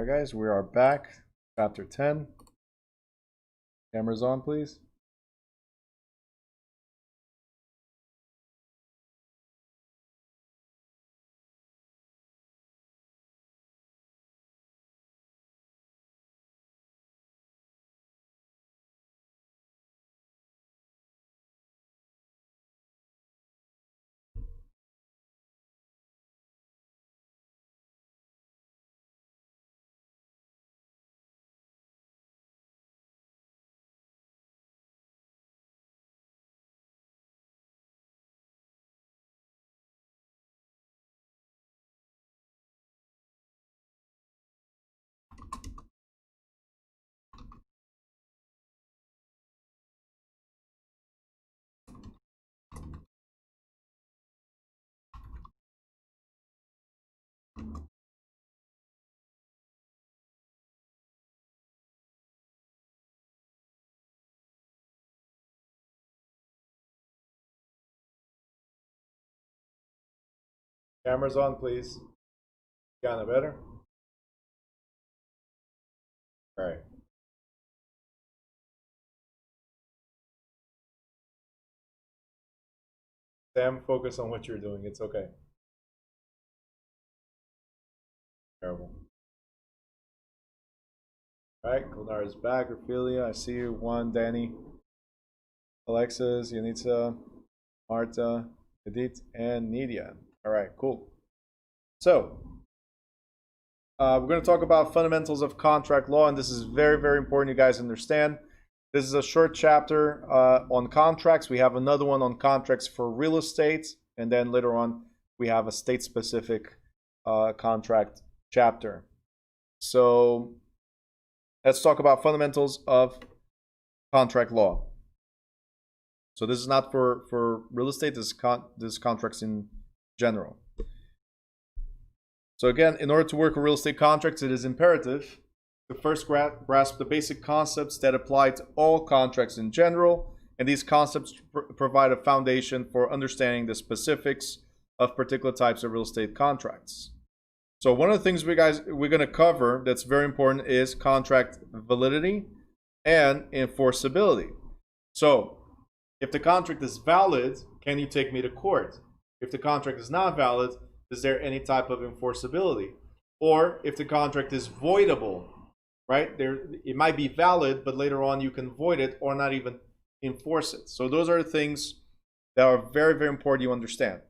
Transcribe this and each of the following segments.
Alright guys, we are back. Chapter 10. Cameras on, please. Cameras on, please. Kinda better? Alright. Sam, focus on what you're doing. It's okay. Terrible. Alright, Gulnar is back. Ophelia, I see you. Juan, Danny, Alexis, Yanitza, Marta, Edith, and Nidia. Alright, cool. So, we're going to talk about fundamentals of contract law, and this is very, very important you guys understand. This is a short chapter on contracts. We have another one on contracts for real estate, and then later on we have a state-specific contract chapter. So let's talk about fundamentals of contract law. So this is not for real estate, this is contracts in general. So again, in order to work with real estate contracts, it is imperative to first grasp the basic concepts that apply to all contracts in general, and these concepts provide a foundation for understanding the specifics of particular types of real estate contracts. So one of the things we're going to cover that's very important is contract validity and enforceability. So if the contract is valid, can you take me to court? If the contract is not valid, is there any type of enforceability? Or if the contract is voidable, right? It might be valid, but later on you can void it or not even enforce it. So those are things that are very, very important you understand.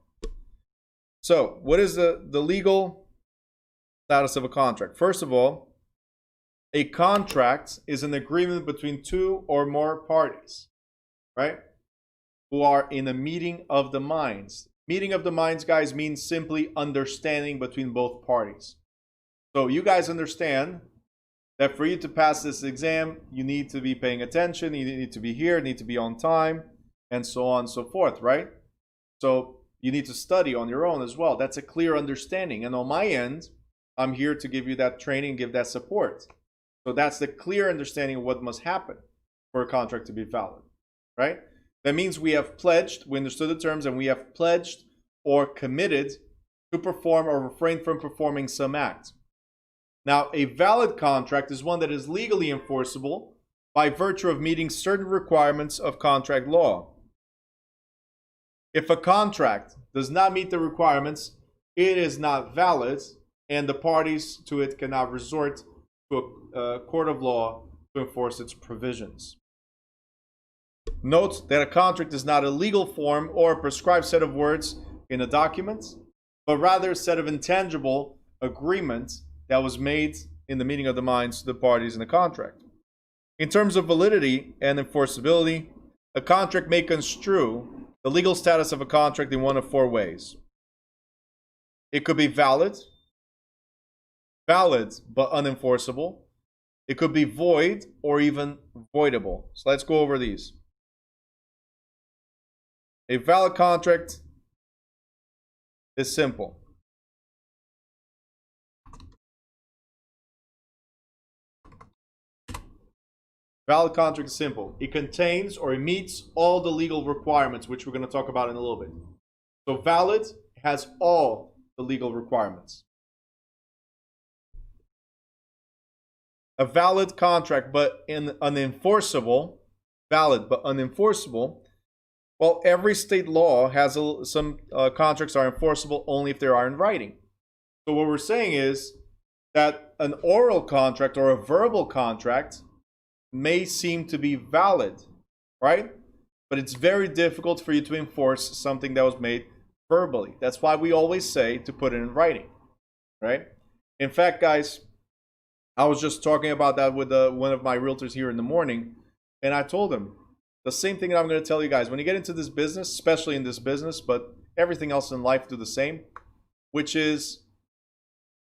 So what is the legal status of a contract? First of all, a contract is an agreement between two or more parties, right? Who are in a meeting of the minds. Meeting of the minds, guys, means simply understanding between both parties. So you guys understand that for you to pass this exam, you need to be paying attention, you need to be here, you need to be on time, and so on and so forth, right? So you need to study on your own as well. That's a clear understanding. And on my end, I'm here to give you that training, give that support. So that's the clear understanding of what must happen for a contract to be valid, right? That means we have pledged, we understood the terms, and we have pledged or committed to perform or refrain from performing some act. Now, a valid contract is one that is legally enforceable by virtue of meeting certain requirements of contract law. If a contract does not meet the requirements, it is not valid, and the parties to it cannot resort to a court of law to enforce its provisions. Note that a contract is not a legal form or a prescribed set of words in a document, but rather a set of intangible agreements that was made in the meeting of the minds of the parties in the contract. In terms of validity and enforceability, a contract may construe the legal status of a contract in one of four ways. It could be valid but unenforceable. It could be void or even voidable. So let's go over these. A valid contract is simple. Valid contract is simple. It contains or it meets all the legal requirements, which we're going to talk about in a little bit. So valid has all the legal requirements. A valid contract but unenforceable, valid but unenforceable. Well, every state law has some contracts are enforceable only if they are in writing. So what we're saying is that an oral contract or a verbal contract may seem to be valid, right? But it's very difficult for you to enforce something that was made verbally. That's why we always say to put it in writing, right? In fact, guys, I was just talking about that with one of my realtors here in the morning, and I told him the same thing that I'm going to tell you guys. When you get into this business, especially in this business, but everything else in life do the same, which is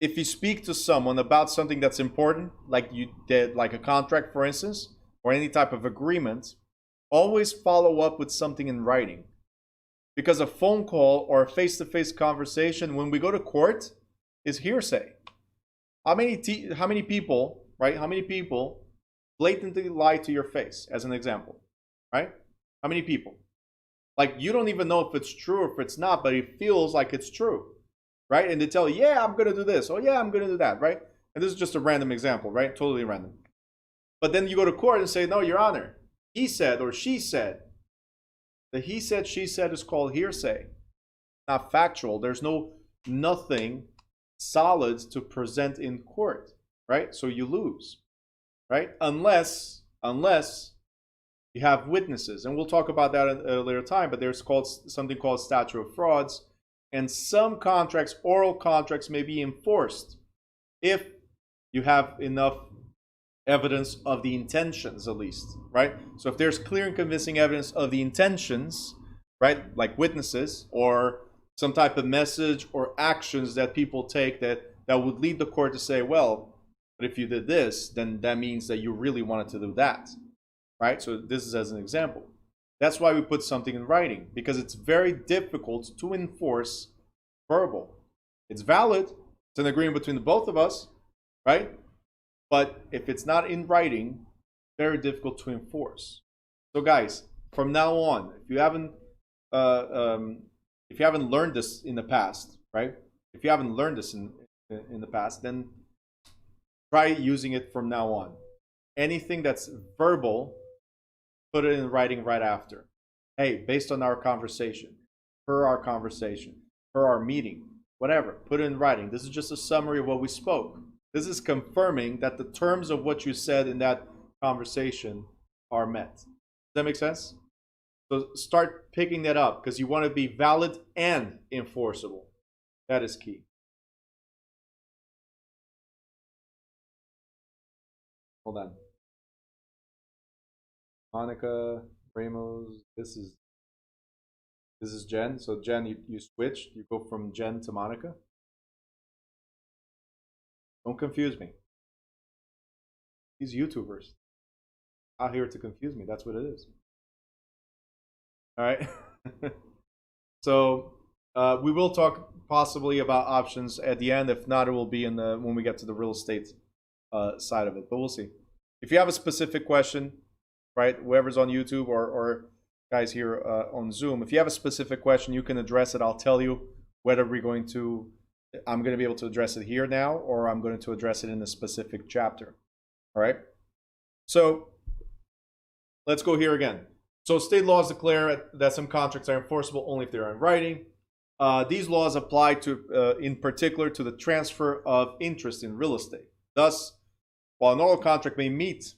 if you speak to someone about something that's important, like you did, like a contract, for instance, or any type of agreement, always follow up with something in writing. Because a phone call or a face-to-face conversation, when we go to court, is hearsay. How many people, right? How many people blatantly lie to your face, as an example, right? How many people? Like, you don't even know if it's true or if it's not, but it feels like it's true, right? And they tell you, yeah, I'm going to do this. Oh, yeah, I'm going to do that, right? And this is just a random example, right? Totally random. But then you go to court and say, no, Your Honor, he said or she said. The he said, she said is called hearsay, not factual. There's nothing solid to present in court, right? So you lose, right? Unless you have witnesses, and we'll talk about that at a later time. But there's something called statute of frauds, and some contracts, oral contracts, may be enforced if you have enough evidence of the intentions, at least, right? So if there's clear and convincing evidence of the intentions, right, like witnesses or some type of message or actions that people take that would lead the court to say, well, but if you did this, then that means that you really wanted to do that, right? So this is as an example. That's why we put something in writing, because it's very difficult to enforce verbal. It's valid. It's an agreement between the both of us, right? But if it's not in writing, very difficult to enforce. So guys, from now on, if you haven't learned this in the past, right? If you haven't learned this in the past, then try using it from now on. Anything that's verbal, put it in writing right after. Hey, based on our conversation, per our meeting, whatever, put it in writing. This is just a summary of what we spoke. This is confirming that the terms of what you said in that conversation are met. Does that make sense? So start picking that up, because you want to be valid and enforceable. That is key. Hold on. Monica, Ramos, this is Jen. So Jen, you switch. You go from Jen to Monica. Don't confuse me. These YouTubers out here to confuse me. That's what it is. All right. So we will talk possibly about options at the end. If not, it will be when we get to the real estate side of it. But we'll see. If you have a specific question, right, whoever's on YouTube or guys here on Zoom, if you have a specific question, you can address it. I'll tell you whether I'm going to be able to address it here now, or I'm going to address it in a specific chapter. All right. So let's go here again. So state laws declare that some contracts are enforceable only if they are in writing. These laws apply to, in particular, to the transfer of interest in real estate. Thus, while an oral contract may meet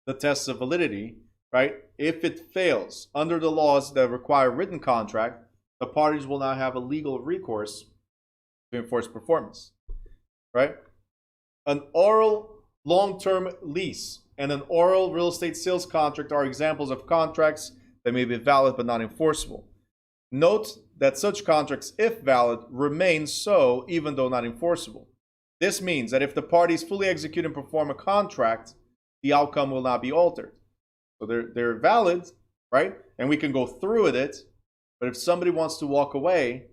the tests of validity, right, if it fails under the laws that require written contract, the parties will now have a legal recourse to enforce performance, right? An oral long-term lease and an oral real estate sales contract are examples of contracts that may be valid but not enforceable. Note that such contracts, if valid, remain so even though not enforceable. This means that if the parties fully execute and perform a contract, the outcome will not be altered. So they're valid, right? And we can go through with it, but if somebody wants to walk away,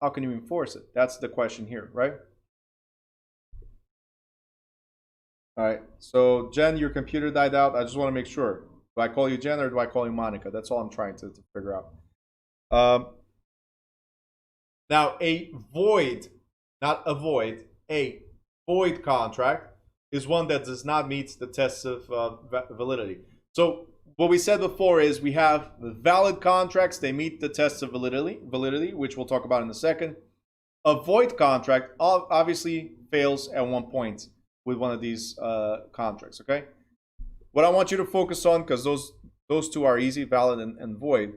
how can you enforce it? That's the question here, right? All right, so Jen, your computer died out. I just want to make sure. Do I call you Jen or do I call you Monica? That's all I'm trying to figure out. Now, a void, not a void, a void contract is one that does not meet the test of validity. So what we said before is we have the valid contracts, they meet the test of validity, which we'll talk about in a second. A void contract obviously fails at one point with one of these contracts, okay? What I want you to focus on, because those two are easy, valid and void,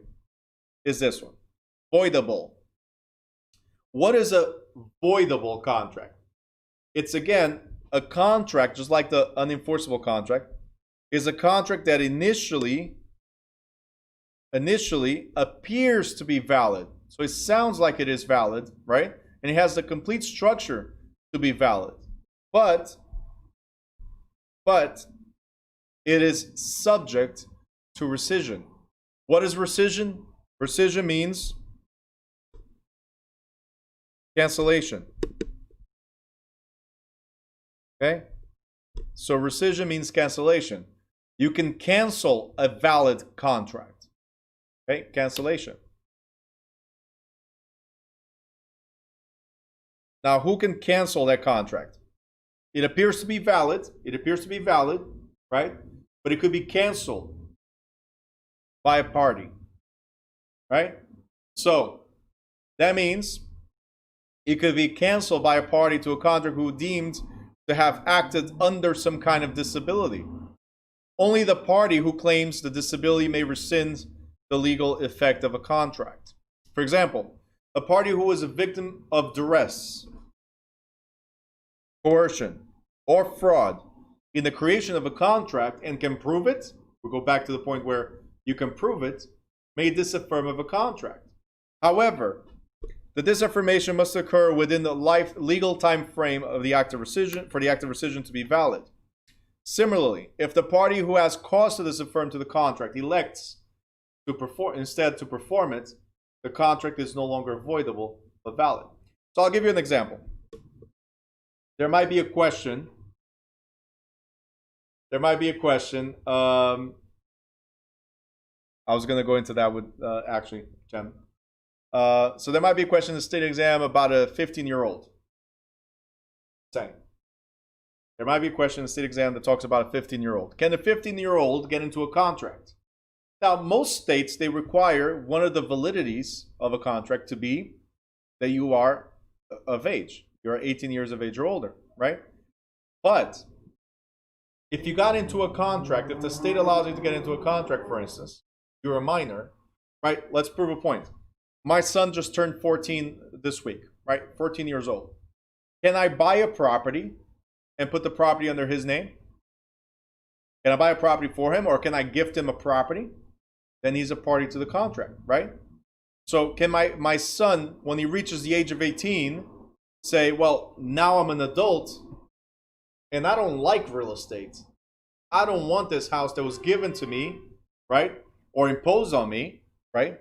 is this one, voidable. What is a voidable contract? It's, again, a contract, just like the unenforceable contract, is a contract that initially appears to be valid. So it sounds like it is valid, right? And it has the complete structure to be valid. But it is subject to rescission. What is rescission? Rescission means cancellation. Okay? So rescission means cancellation. You can cancel a valid contract. Okay? Cancellation. Now, who can cancel that contract? It appears to be valid. It appears to be valid, right? But it could be canceled by a party, right? So that means it could be canceled by a party to a contract who deemed to have acted under some kind of disability. Only the party who claims the disability may rescind the legal effect of a contract. For example, a party who is a victim of duress, coercion, or fraud in the creation of a contract and can prove it, we'll go back to the point where you can prove it, may disaffirm of a contract. However, the disaffirmation must occur within the legal time frame of the act of rescission for the act of rescission to be valid. Similarly, if the party who has cause to disaffirm to the contract elects to perform it, the contract is no longer voidable but valid. So I'll give you an example. There might be a question. I was going to go into that with actually, Jen. So there might be a question in the state exam about a 15-year-old. Saying. There might be a question in the state exam that talks about a 15-year-old. Can a 15-year-old get into a contract? Now, most states, they require one of the validities of a contract to be that you are of age. You're 18 years of age or older, right? But if you got into a contract, if the state allows you to get into a contract, for instance, you're a minor, right? Let's prove a point. My son just turned 14 this week, right? 14 years old. Can I buy a property and put the property under his name? Can I buy a property for him, or can I gift him a property? Then he's a party to the contract, right? So can my son, when he reaches the age of 18, say, well, now I'm an adult and I don't like real estate. I don't want this house that was given to me, right? Or imposed on me, right?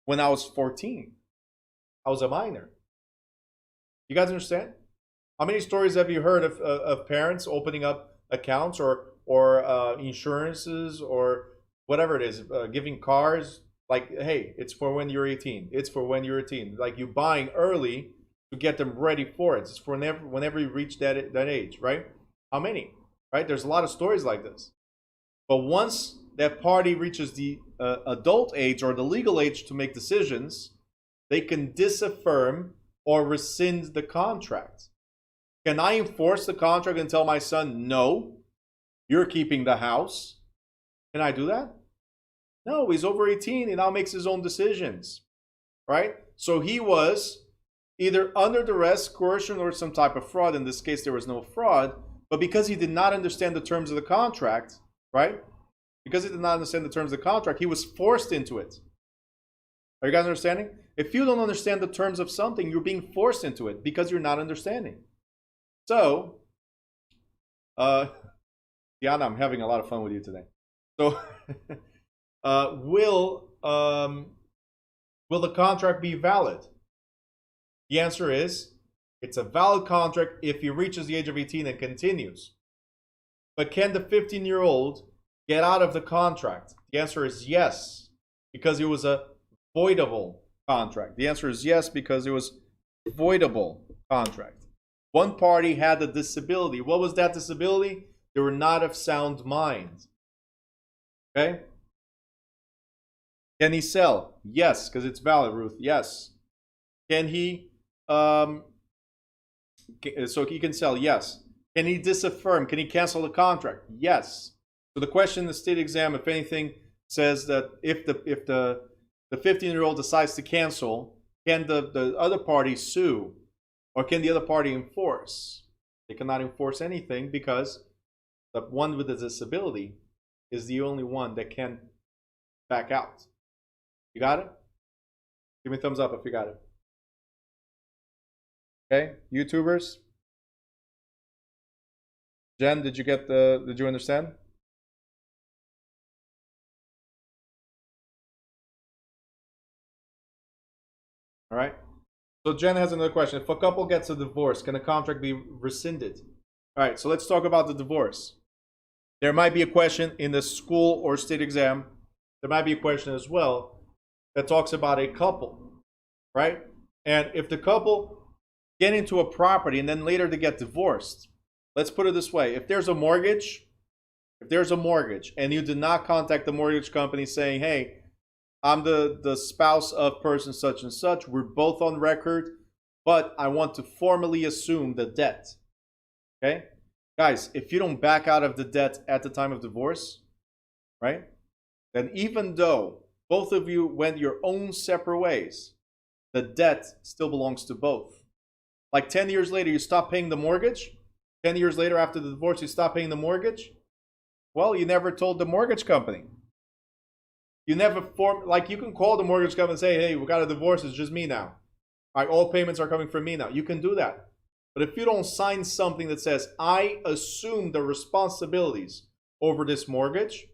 When I was 14. I was a minor. You guys understand? How many stories have you heard of parents opening up accounts or insurances or whatever it is, giving cars, like, hey, it's for when you're 18. It's for when you're 18. Like you buying early to get them ready for it. It's for whenever you reach that age, right? How many? Right? There's a lot of stories like this. But once that party reaches the adult age or the legal age to make decisions, they can disaffirm or rescind the contract. Can I enforce the contract and tell my son, no, you're keeping the house? Can I do that? No, he's over 18. He now makes his own decisions, right? So he was either under duress, coercion, or some type of fraud. In this case, there was no fraud. But because he did not understand the terms of the contract, right? Because he did not understand the terms of the contract, he was forced into it. Are you guys understanding? If you don't understand the terms of something, you're being forced into it because you're not understanding. So, Diana, I'm having a lot of fun with you today. So, will the contract be valid? The answer is, it's a valid contract if he reaches the age of 18 and continues. But can the 15-year-old get out of the contract? The answer is yes, because it was a voidable contract. The answer is yes, because it was a voidable contract. One party had a disability. What was that disability? They were not of sound mind. Okay? Can he sell? Yes, because it's valid, Ruth. Yes. Can he, so he can sell? Yes. Can he disaffirm? Can he cancel the contract? Yes. So the question in the state exam, if anything, says that if the 15-year-old decides to cancel, can the other party sue? Or can the other party enforce? They cannot enforce anything because the one with the disability is the only one that can back out. You got it? Give me a thumbs up if you got it. Okay, YouTubers. Jen, did you understand? All right. So Jen has another question. If a couple gets a divorce, can a contract be rescinded? All right, so let's talk about the divorce. There might be a question in the school or state exam. There might be a question as well that talks about a couple, right? And if the couple get into a property and then later they get divorced, let's put it this way. If there's a mortgage and you did not contact the mortgage company saying, hey, I'm the spouse of person such and such, we're both on record, but I want to formally assume the debt. Okay? Guys, if you don't back out of the debt at the time of divorce, right? Then even though both of you went your own separate ways, the debt still belongs to both. Like 10 years later, you stop paying the mortgage. 10 years later after the divorce, you stop paying the mortgage. Well, you never told the mortgage company. You never you can call the mortgage company and say, hey, we got a divorce, it's just me now. All right, all payments are coming from me now. You can do that. But if you don't sign something that says, I assume the responsibilities over this mortgage,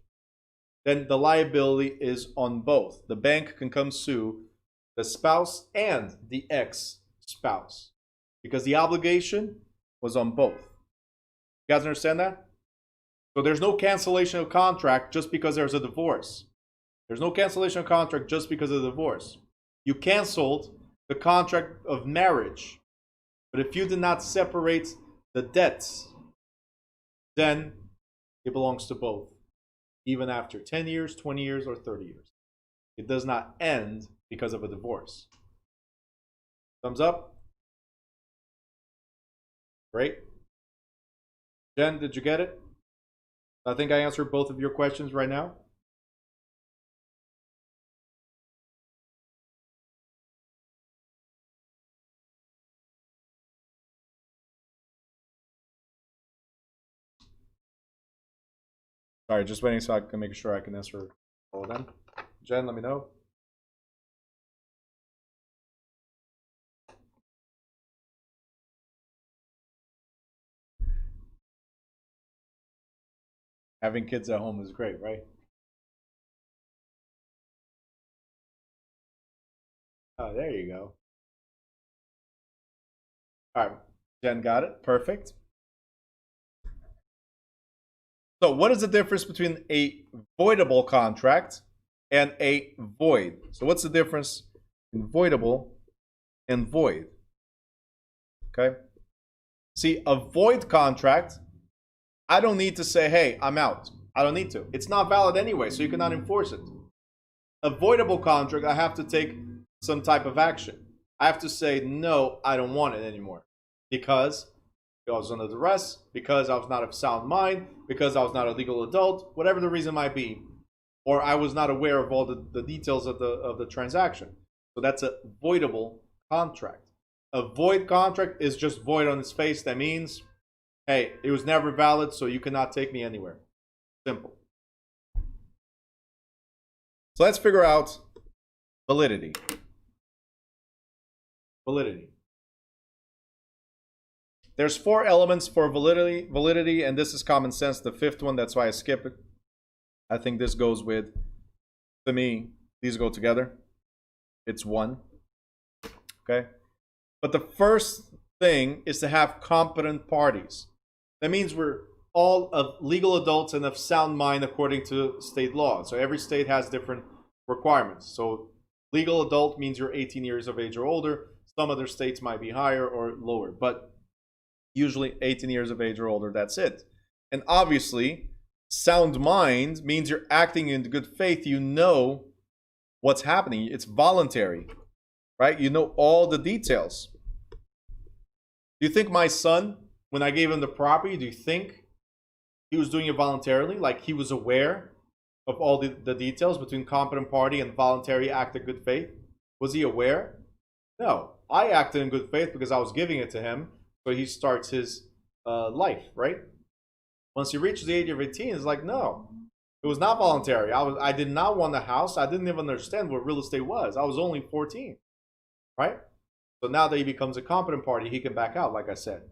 then the liability is on both. The bank can come sue the spouse and the ex-spouse because the obligation was on both. You guys understand that? So there's no cancellation of contract just because there's a divorce. There's no cancellation of contract just because of the divorce. You canceled the contract of marriage. But if you did not separate the debts, then it belongs to both, even after 10 years, 20 years, or 30 years. It does not end because of a divorce. Thumbs up? Great. Jen, did you get it? I think I answered both of your questions right now. Sorry, just waiting so I can make sure I can answer all of them. Jen, let me know. Having kids at home is great, right? Oh, there you go. All right, Jen got it. Perfect. So what is the difference between a voidable contract and a void? So what's the difference in voidable and void? Okay. See, a void contract, I don't need to say, hey, I'm out. I don't need to. It's not valid anyway, so you cannot enforce it. A voidable contract, I have to take some type of action. I have to say, no, I don't want it anymore. Because I was under duress, because I was not of sound mind, because I was not a legal adult, whatever the reason might be, or I was not aware of all the details of the transaction. So that's a voidable contract. A void contract is just void on its face. That means, hey, it was never valid, so you cannot take me anywhere. Simple. So let's figure out validity. Validity. There's 4 elements for validity, and this is common sense, the 5th one, that's why I skip it. I think this goes with, to me, these go together. It's 1. Okay? But the first thing is to have competent parties. That means we're all of legal adults and of sound mind according to state law. So every state has different requirements. So legal adult means you're 18 years of age or older. Some other states might be higher or lower. But Usually 18 years of age or older, that's it. And obviously, sound mind means you're acting in good faith. You know what's happening. It's voluntary, right? You know all the details. Do you think my son, when I gave him the property, do you think he was doing it voluntarily? Like he was aware of all the details between competent party and voluntary act of good faith? Was he aware? No. I acted in good faith because I was giving it to him, so he starts his life, right? Once he reaches the age of 18, it's like, no, it was not voluntary. I did not want a house. I didn't even understand what real estate was. I was only 14, right? So now that he becomes a competent party, he can back out, like I said.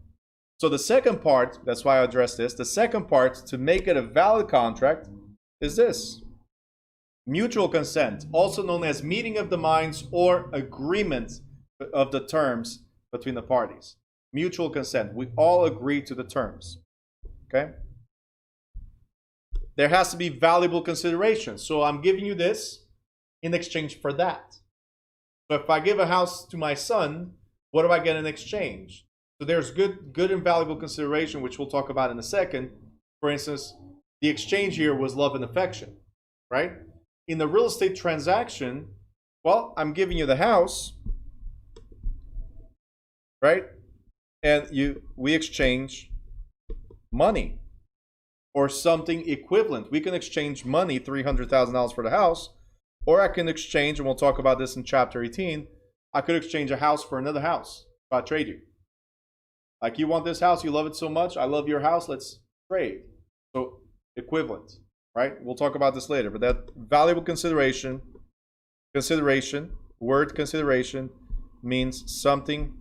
So the second part, that's why I addressed this, the second part to make it a valid contract is this. Mutual consent, also known as meeting of the minds or agreement of the terms between the parties. Mutual consent. We all agree to the terms. Okay? There has to be valuable consideration. So I'm giving you this in exchange for that. So if I give a house to my son, what do I get in exchange? So there's good and valuable consideration, which we'll talk about in a second. For instance, the exchange here was love and affection, right? In the real estate transaction, well, I'm giving you the house, right? And we exchange money or something equivalent. We can exchange money, $300,000 for the house, or I can exchange, and we'll talk about this in chapter 18, I could exchange a house for another house if I trade you. Like, you want this house, you love it so much, I love your house, let's trade. So equivalent, right? We'll talk about this later, but that valuable consideration word consideration means something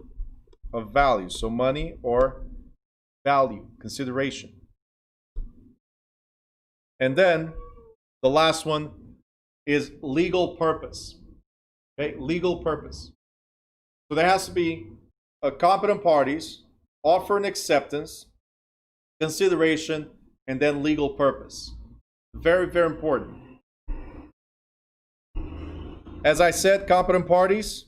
of value. So money or value, consideration. And then the last one is legal purpose. Okay, legal purpose. So there has to be a competent parties, offer and acceptance, consideration, and then legal purpose. Very, very important. As I said, competent parties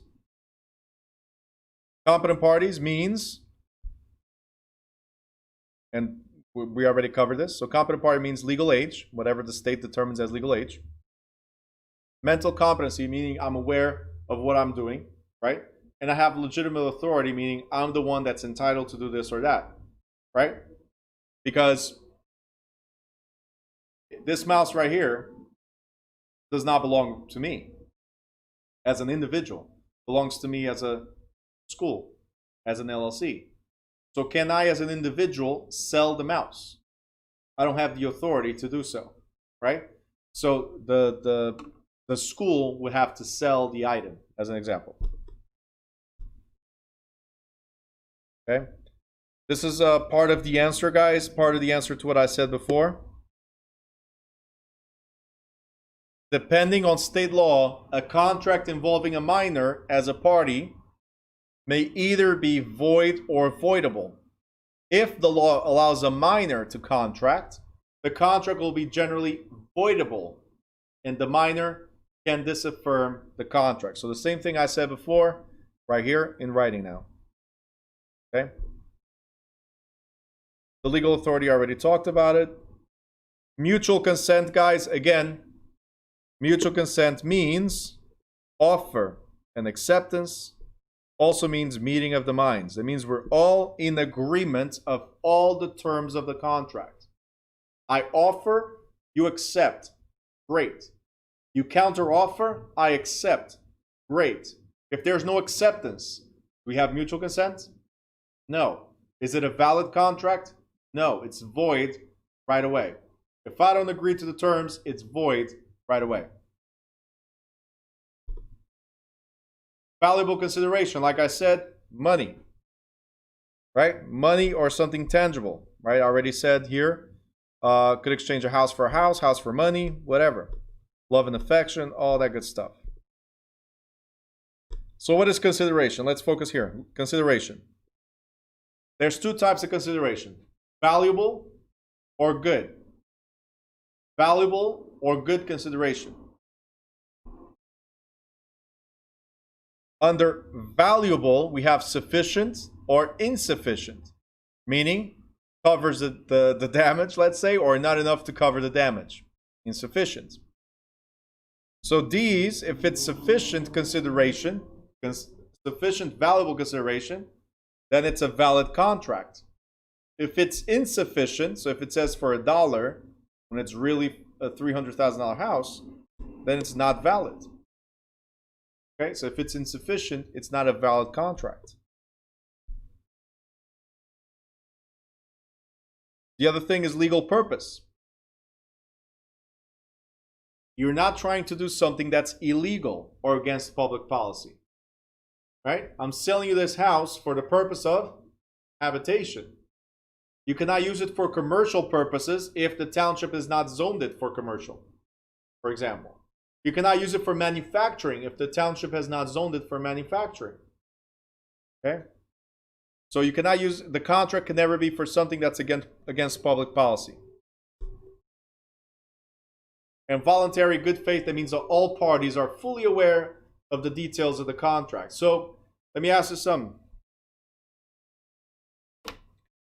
means, and we already covered this, so competent party means legal age, whatever the state determines as legal age. Mental competency, meaning I'm aware of what I'm doing, right? And I have legitimate authority, meaning I'm the one that's entitled to do this or that, right? Because this mouse right here does not belong to me as an individual. It belongs to me as a school, as an LLC. So can I, as an individual, sell the mouse? I don't have the authority to do so, right? So the school would have to sell the item, as an example. Okay? This is part of the answer, guys, part of the answer to what I said before. Depending on state law, a contract involving a minor as a party may either be void or voidable. If the law allows a minor to contract, the contract will be generally voidable, and the minor can disaffirm the contract. So the same thing I said before, right here in writing now. Okay? The legal authority already talked about it. Mutual consent, guys, again, mutual consent means offer and acceptance. Also means meeting of the minds. It means we're all in agreement of all the terms of the contract. I offer, you accept. Great. You counter offer, I accept. Great. If there's no acceptance, do we have mutual consent? No. Is it a valid contract? No, it's void right away. If I don't agree to the terms, it's void right away. Valuable consideration, like I said, money, right? Money or something tangible, right? I already said here, could exchange a house for money, whatever. Love and affection, all that good stuff. So what is consideration? Let's focus here. Consideration. There's two types of consideration. Valuable or good. Valuable or good consideration. Under valuable, we have sufficient or insufficient. meaning covers the damage, let's say, or not enough to cover the damage. Insufficient. So these, if it's sufficient consideration, sufficient valuable consideration, then it's a valid contract. If it's insufficient, so if it says for $1 when it's really a $300,000 house, then it's not valid. Okay, so if it's insufficient, it's not a valid contract. The other thing is legal purpose. You're not trying to do something that's illegal or against public policy. Right? I'm selling you this house for the purpose of habitation. You cannot use it for commercial purposes if the township has not zoned it for commercial, for example. You cannot use it for manufacturing if the township has not zoned it for manufacturing. Okay? So you cannot use, the contract can never be for something that's against public policy. And voluntary good faith, that means that all parties are fully aware of the details of the contract. So let me ask you something.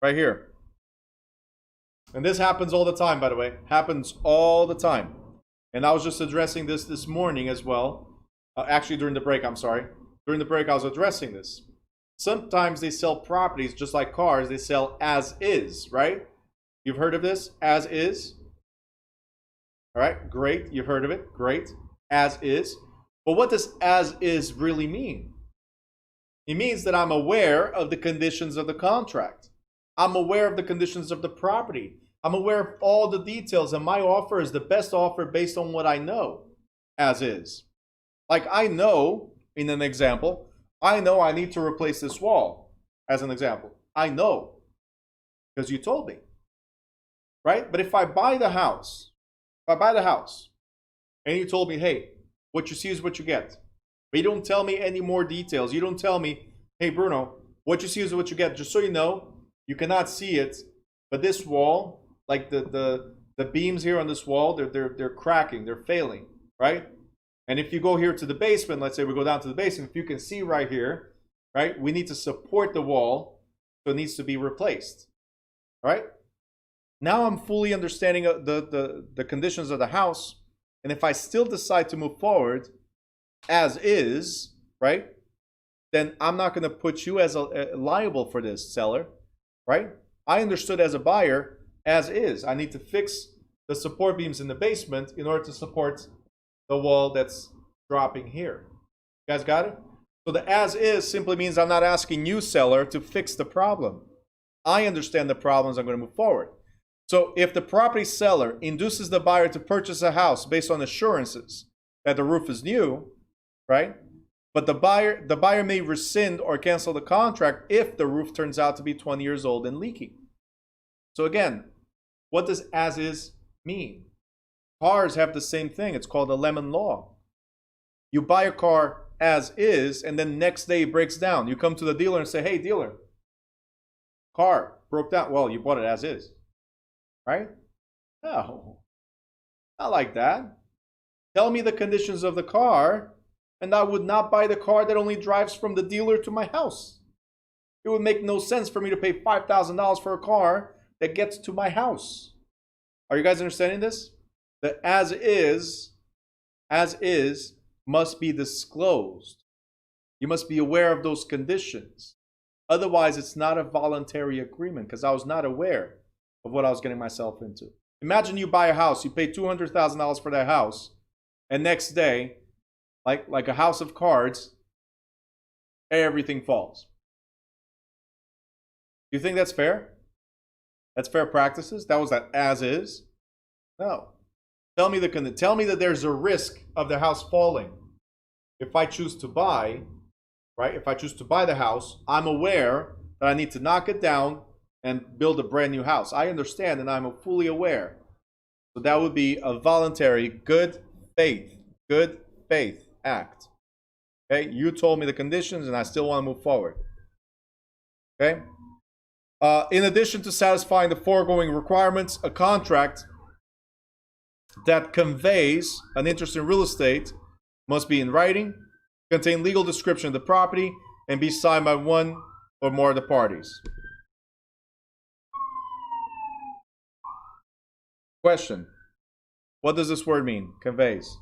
Right here. And this happens all the time, by the way. Happens all the time. And I was just addressing this morning as well. Actually, during the break, I'm sorry. During the break, I was addressing this. Sometimes they sell properties just like cars. They sell as is, right? You've heard of this? As is. All right, great. You've heard of it. Great. As is. But what does as is really mean? It means that I'm aware of the conditions of the contract. I'm aware of the conditions of the property. I'm aware of all the details, and my offer is the best offer based on what I know, as is. Like I know, in an example, I know I need to replace this wall, as an example. I know, because you told me, right? But if I buy the house, and you told me, hey, what you see is what you get, but you don't tell me any more details. You don't tell me, hey, Bruno, what you see is what you get. Just so you know, you cannot see it, but this wall, like the beams here on this wall, they're cracking, they're failing, right? And if you go here to the basement, let's say we go down to the basement, if you can see right here, right, we need to support the wall, so it needs to be replaced, right? Now I'm fully understanding the conditions of the house, and if I still decide to move forward as is, right, then I'm not going to put you as liable for this, seller, right? I understood as a buyer as is. I need to fix the support beams in the basement in order to support the wall that's dropping here. You guys got it? So the as is simply means I'm not asking you, seller, to fix the problem. I understand the problems. I'm going to move forward. So if the property seller induces the buyer to purchase a house based on assurances that the roof is new, right? But the buyer may rescind or cancel the contract if the roof turns out to be 20 years old and leaking. So again, what does as is mean? Cars have the same thing. It's called the lemon law. You buy a car as is, and then next day it breaks down. You come to the dealer and say, hey, dealer, car broke down. Well, you bought it as is, right? No, not like that. Tell me the conditions of the car, and I would not buy the car that only drives from the dealer to my house. It would make no sense for me to pay $5,000 for a car that gets to my house. Are you guys understanding this? The as is must be disclosed. You must be aware of those conditions. Otherwise, it's not a voluntary agreement because I was not aware of what I was getting myself into. Imagine you buy a house, you pay $200,000 for that house, and next day, like a house of cards, everything falls. Do you think that's fair? That's fair practices? That was that as is? No. Tell me that there's a risk of the house falling. If I choose to buy, right? If I choose to buy the house, I'm aware that I need to knock it down and build a brand new house. I understand and I'm fully aware. So that would be a voluntary good faith act. Okay? You told me the conditions and I still want to move forward. Okay? In addition to satisfying the foregoing requirements, a contract that conveys an interest in real estate must be in writing, contain legal description of the property, and be signed by one or more of the parties. Question. What does this word mean? Conveys.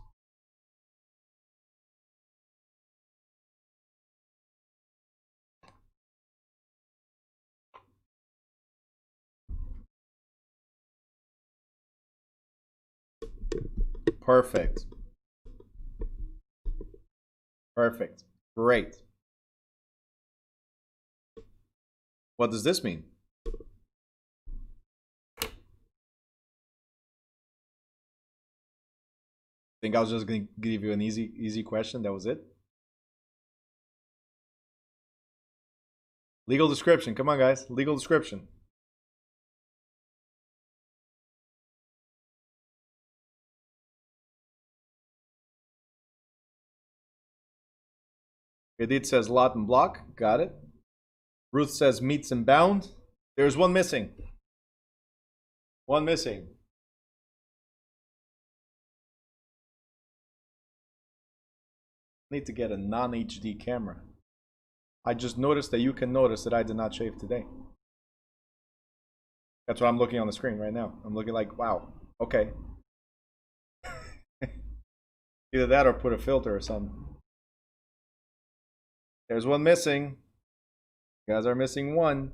Perfect. Perfect. Great. What does this mean? Think I was just going to give you an easy question. That was it. Legal description. Come on, guys. Legal description. Edith says lot and block. Got it. Ruth says meets and bound. There's one missing. One missing. Need to get a non-HD camera. I just noticed that you can notice that I did not shave today. That's what I'm looking on the screen right now. I'm looking like, wow, okay. Either that or put a filter or something. There's one missing. You guys are missing one.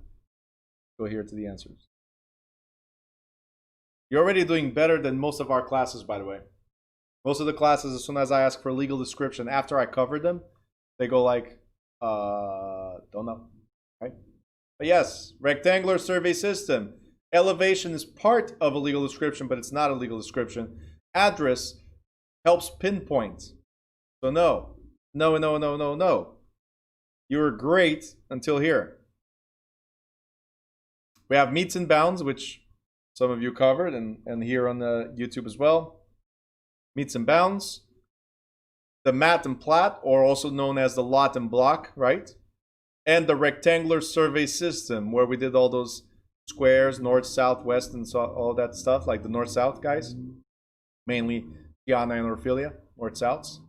Go here to the answers. You're already doing better than most of our classes, by the way. Most of the classes, as soon as I ask for legal description, after I cover them, they go like, don't know, right? But yes, rectangular survey system. Elevation is part of a legal description, but it's not a legal description. Address helps pinpoint. So no. You were great until here. We have meets and bounds, which some of you covered, and here on the YouTube as well. Meets and bounds. The mat and plat, or also known as the lot and block, right? And the rectangular survey system, where we did all those squares, north, south, west, and so all that stuff, like the north-south guys. Mainly Tiana and Orphelia, north-souths.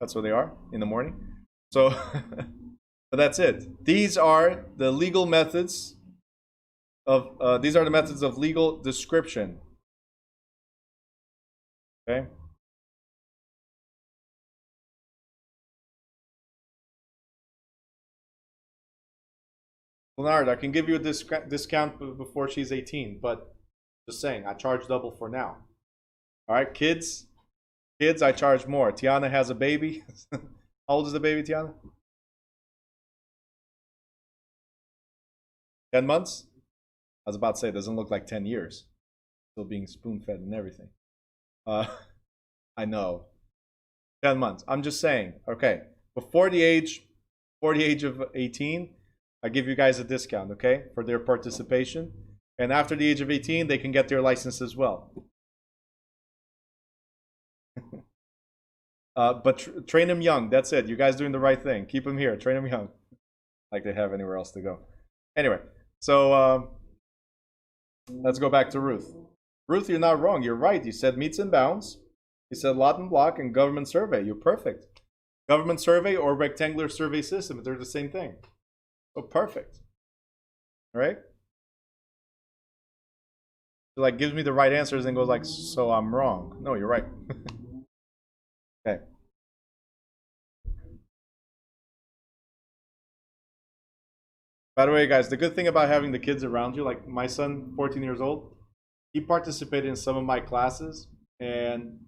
That's what they are in the morning. So, but that's it. These are the legal methods of, these are the methods of legal description. Okay? Leonard, I can give you a discount before she's 18, but just saying, I charge double for now. All right, kids, I charge more. Tiana has a baby. How old is the baby, Tiana? 10 months? I was about to say, it doesn't look like 10 years. Still being spoon-fed and everything. I know. 10 months. I'm just saying, okay, before the age of 18, I give you guys a discount, okay, for their participation. And after the age of 18, they can get their license as well. But train them young. That's it. You guys doing the right thing. Keep them here. Train them young. Like they have anywhere else to go. Anyway, so let's go back to Ruth. Ruth, you're not wrong. You're right. You said meets and bounds. You said lot and block and government survey. You're perfect. Government survey or rectangular survey system. They're the same thing. Oh, perfect. All right? So like gives me the right answers and goes like, so I'm wrong. No, you're right. Okay. By the way, guys, the good thing about having the kids around you, like my son, 14 years old, he participated in some of my classes, and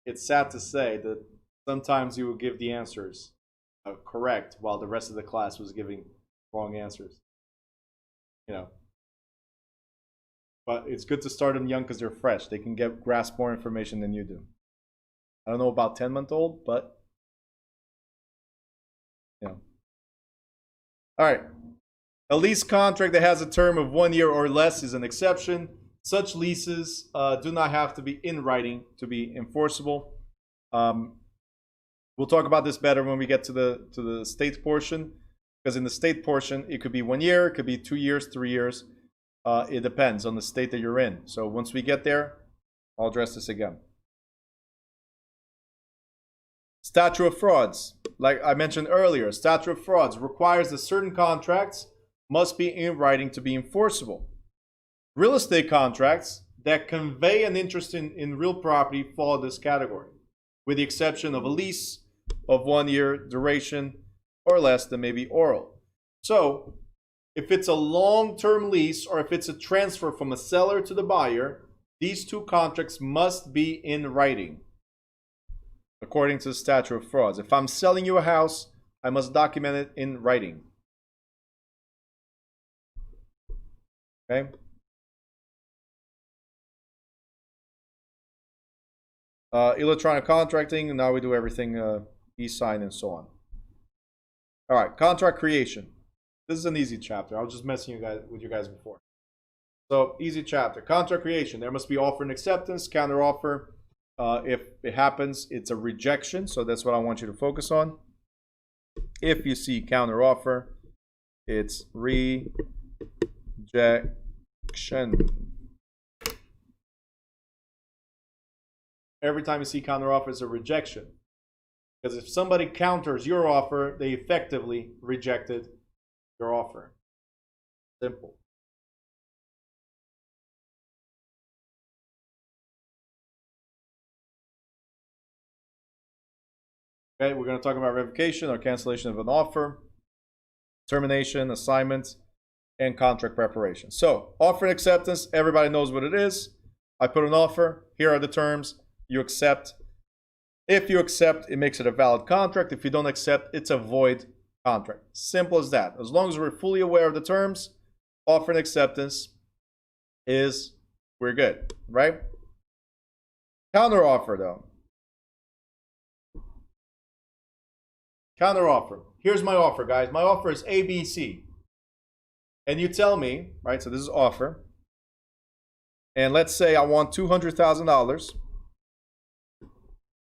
it's sad to say that sometimes he would give the answers correct while the rest of the class was giving wrong answers. You know. But it's good to start them young because they're fresh. They can grasp more information than you do. I don't know about 10-month-old, but you know. All right. A lease contract that has a term of 1 year or less is an exception. Such leases do not have to be in writing to be enforceable. We'll talk about this better when we get to the state portion, because in the state portion, it could be 1 year, it could be 2 years, 3 years. It depends on the state that you're in. So once we get there, I'll address this again. Statute of frauds. Like I mentioned earlier, statute of frauds requires that certain contracts must be in writing to be enforceable. Real estate contracts that convey an interest in real property fall this category, with the exception of a lease of 1 year duration or less that may be oral. So if it's a long-term lease or if it's a transfer from a seller to the buyer, these two contracts must be in writing, according to the statute of frauds. If I'm selling you a house, I must document it in writing. Okay? Electronic contracting, now we do everything e-sign and so on. All right, contract creation. This is an easy chapter. I was just messing with you guys before. So, easy chapter. Contract creation. There must be offer and acceptance, counter offer. If it happens, it's a rejection. So that's what I want you to focus on. If you see counter offer, it's rejection. Every time you see counter offer, it's a rejection. Because if somebody counters your offer, they effectively rejected your offer. Simple. Okay, we're going to talk about revocation or cancellation of an offer, termination, assignment, and contract preparation. So, offer and acceptance, everybody knows what it is. I put an offer, here are the terms, you accept. If you accept, it makes it a valid contract. If you don't accept, it's a void contract. Simple as that. As long as we're fully aware of the terms, offer and acceptance we're good, right? Counter offer though. Counter offer. Here's my offer, guys. My offer is ABC. And you tell me, right? So this is offer. And let's say I want $200,000.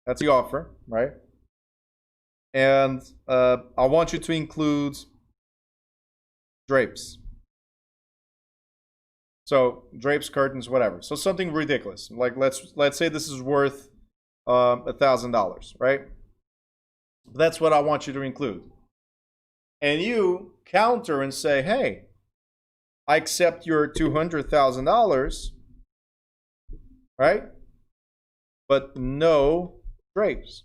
That's the offer, right? And I want you to include drapes. So drapes, curtains, whatever. So something ridiculous. Like let's say this is worth $1,000, right? That's what I want you to include. And you counter and say, hey, I accept your $200,000, right? But no drapes.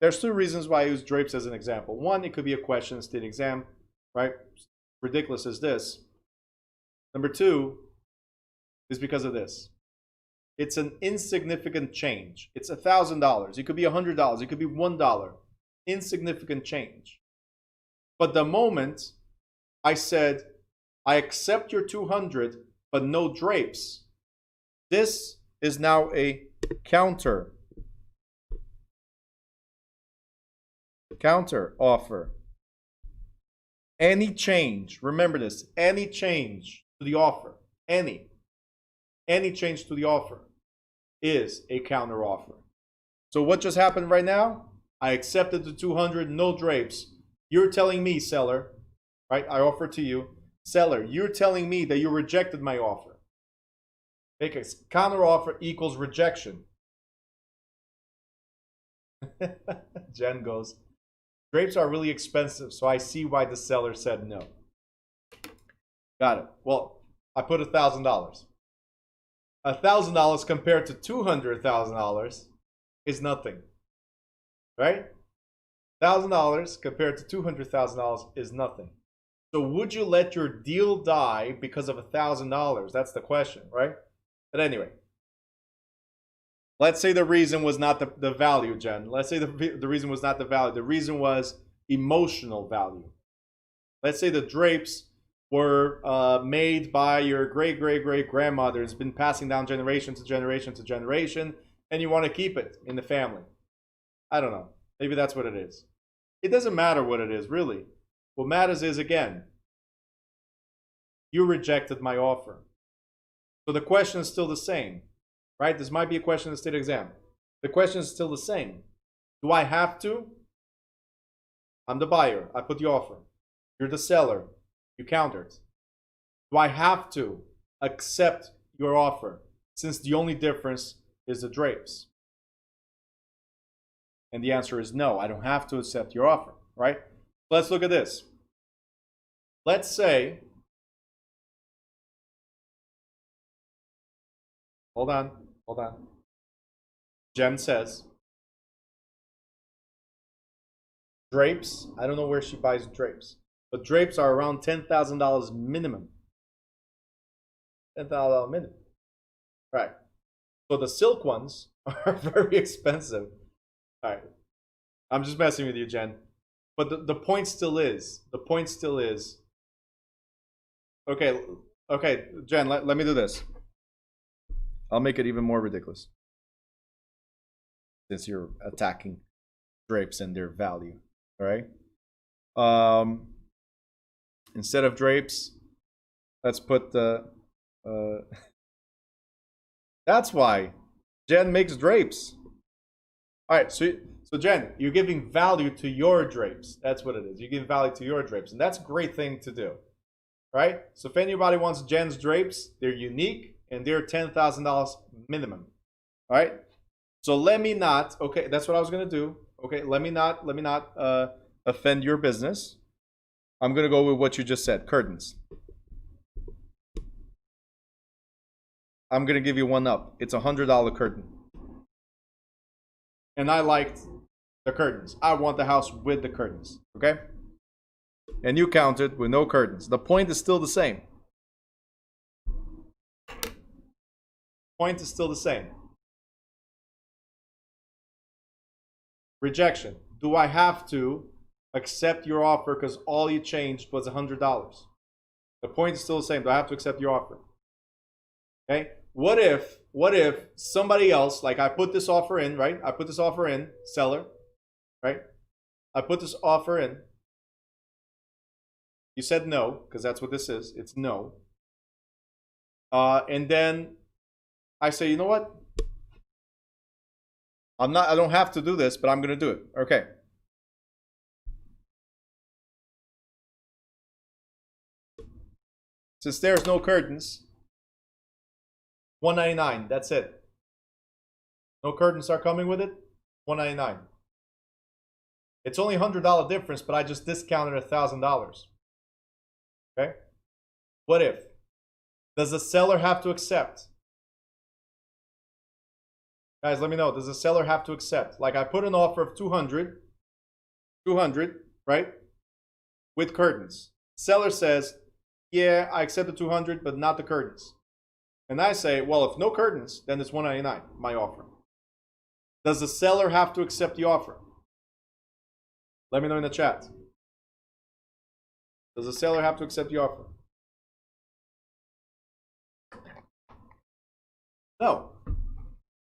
There's two reasons why I use drapes as an example. One, it could be a question in state exam, right? Ridiculous as this. Number two is because of this. It's an insignificant change. It's $1,000. It could be $100. It could be $1. Insignificant change. But the moment I said, I accept your 200, but no drapes, this is now a counter offer. Any change, remember this, any change to the offer, any change to the offer is a counter offer. So what just happened right now? I accepted the 200, no drapes. You're telling me, seller, right? I offer to you, seller, you're telling me that you rejected my offer. Because counter offer equals rejection. Jen goes, drapes are really expensive, so I see why the seller said no. Got it. Well, I put $1,000. $1,000 compared to $200,000 is nothing, right? $1,000 compared to $200,000 is nothing. So would you let your deal die because of $1,000? That's the question, right? But anyway, let's say the reason was not the value, Jen. Let's say the reason was not the value. The reason was emotional value. Let's say the drapes were made by your great-great-great-grandmother. It's been passing down generation to generation to generation, and you want to keep it in the family. I don't know. Maybe that's what it is. It doesn't matter what it is, really. What matters is, again, you rejected my offer. So the question is still the same, right? This might be a question in the state exam. The question is still the same. Do I have to? I'm the buyer. I put the offer. You're the seller. You countered. Do I have to accept your offer since the only difference is the drapes? And the answer is no, I don't have to accept your offer, right? Let's look at this. Let's say Hold on. Jen says, drapes. I don't know where she buys drapes, but drapes are around $10,000 minimum. $10,000 minimum. Right. So the silk ones are very expensive. All right. I'm just messing with you, Jen. But the point still is. Okay, Jen, let me do this. I'll make it even more ridiculous. Since you're attacking drapes and their value. All right. Instead of drapes, let's put the. That's why Jen makes drapes. All right, so Jen, you're giving value to your drapes. That's what it is. You give value to your drapes, and that's a great thing to do, right? So if anybody wants Jen's drapes, they're unique and they're $10,000 minimum. All right. So let me not. Okay, that's what I was gonna do. Okay, let me not offend your business. I'm gonna go with what you just said. Curtains. I'm gonna give you one up. It's $100 curtain. And I liked the curtains. I want the house with the curtains. Okay? And you counted with no curtains. The point is still the same. Point is still the same. Rejection. Do I have to accept your offer because all you changed was $100? The point is still the same. Do I have to accept your offer? Okay? What if somebody else, like I put this offer in, right? I put this offer in, seller, right? I put this offer in. You said no, because that's what this is. It's no. And then I say, you know what? I don't have to do this, but I'm gonna do it. Okay. Since there's no curtains, $199, that's it. No curtains are coming with it, $199. It's only $100 difference, but I just discounted $1,000. Okay? What if? Does the seller have to accept? Guys, let me know. Does the seller have to accept? Like I put an offer of 200, right? With curtains. Seller says, yeah, I accept the 200, but not the curtains. And I say, well, if no curtains, then it's $199, my offer. Does the seller have to accept the offer? Let me know in the chat. Does the seller have to accept the offer? No, of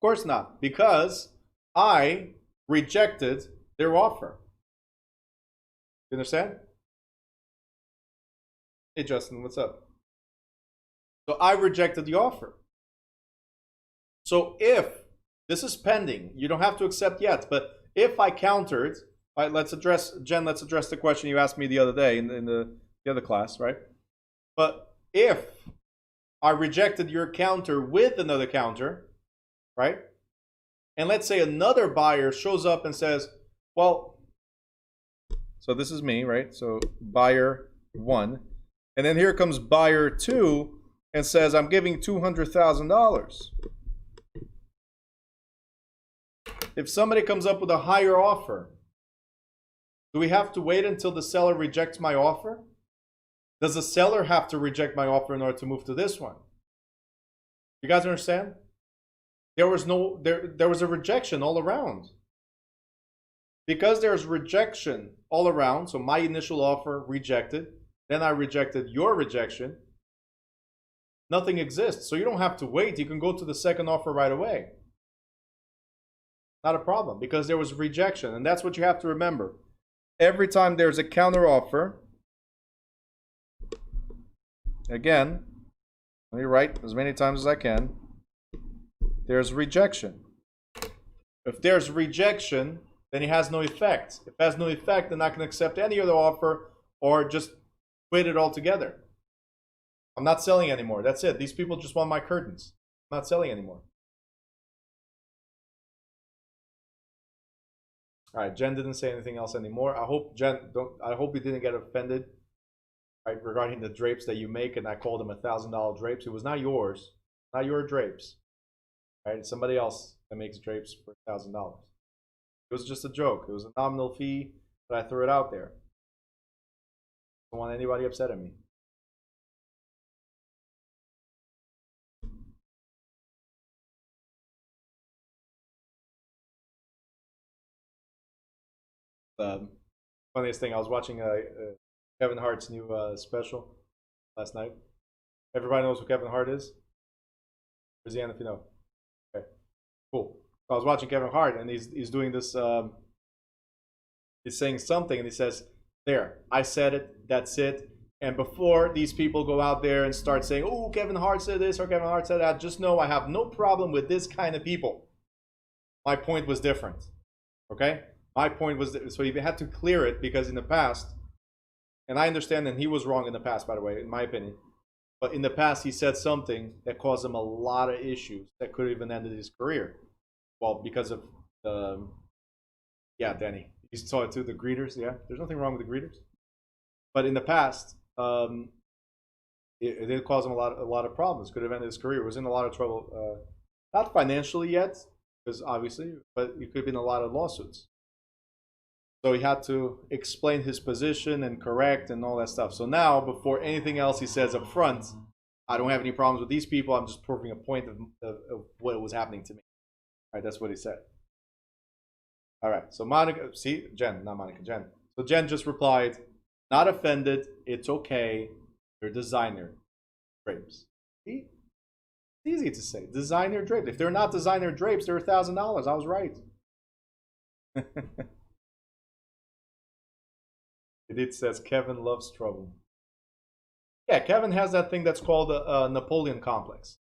course not, because I rejected their offer. You understand? Hey, Justin, what's up? So I rejected the offer. So if this is pending, you don't have to accept yet, but if I countered, right, let's address the question you asked me the other day in the other class, right? But if I rejected your counter with another counter, right? And let's say another buyer shows up and says, well, so this is me, right? So buyer 1, and then here comes buyer 2 and says, I'm giving $200,000. If somebody comes up with a higher offer, do we have to wait until the seller rejects my offer? Does the seller have to reject my offer in order to move to this one? You guys understand? There was a rejection all around. Because there's rejection all around, so my initial offer rejected, then I rejected your rejection, nothing exists. So you don't have to wait. You can go to the second offer right away. Not a problem, because there was rejection. And that's what you have to remember. Every time there's a counter offer, again, let me write as many times as I can, there's rejection. If there's rejection, then it has no effect. If it has no effect, then I can accept any other offer or just quit it altogether. I'm not selling anymore. That's it. These people just want my curtains. I'm not selling anymore. All right, Jen didn't say anything else anymore. I hope I hope you didn't get offended, right, regarding the drapes that you make, and I called them $1,000 drapes. It was not yours, not your drapes. Right? Somebody else that makes drapes for $1,000. It was just a joke. It was a nominal fee, but I threw it out there. I don't want anybody upset at me. The funniest thing, I was watching Kevin Hart's new special last night. Everybody knows who Kevin Hart is? Raise your hand if you know. Okay, cool. So I was watching Kevin Hart, and he's doing this. He's saying something, and he says, "There, I said it. That's it." And before these people go out there and start saying, "Oh, Kevin Hart said this or Kevin Hart said that," just know I have no problem with this kind of people. My point was different. Okay? My point was that, so he had to clear it because in the past, and I understand that he was wrong in the past, by the way, in my opinion, but in the past he said something that caused him a lot of issues that could have even ended his career. Well, because of yeah, Danny, you saw it too, the greeters. Yeah, there's nothing wrong with the greeters, but in the past, it did cause him a lot of problems. Could have ended his career. Was in a lot of trouble, not financially yet, because obviously, but it could have been a lot of lawsuits. So he had to explain his position and correct and all that stuff. So now, before anything else he says up front, I don't have any problems with these people. I'm just proving a point of what was happening to me. All right, that's what he said. All right, so Monica, see, Jen, not Monica, Jen. So Jen just replied, not offended, it's okay, you're designer drapes. See? It's easy to say, designer drapes. If they're not designer drapes, they're $1,000. I was right. It says Kevin loves trouble. Yeah, Kevin has that thing that's called a Napoleon complex.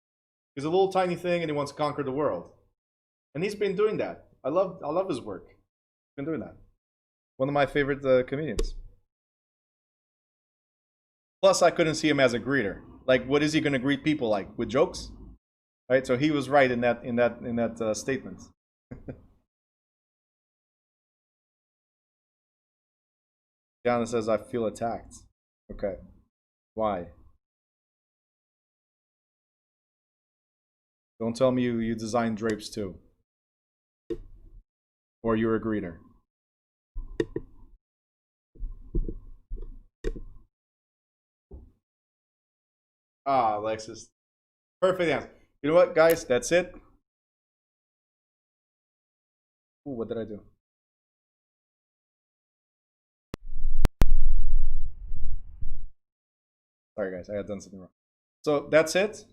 He's a little tiny thing and he wants to conquer the world. And he's been doing that. I love his work. He's been doing that. One of my favorite comedians. Plus, I couldn't see him as a greeter. Like, what is he going to greet people like? With jokes? Right? So he was right in that statement. Diana says, I feel attacked. Okay. Why? Don't tell me you design drapes too. Or you're a greeter. Ah, Alexis. Perfect answer. You know what, guys? That's it. Ooh, what did I do? Sorry, guys. I had done something wrong. So that's it.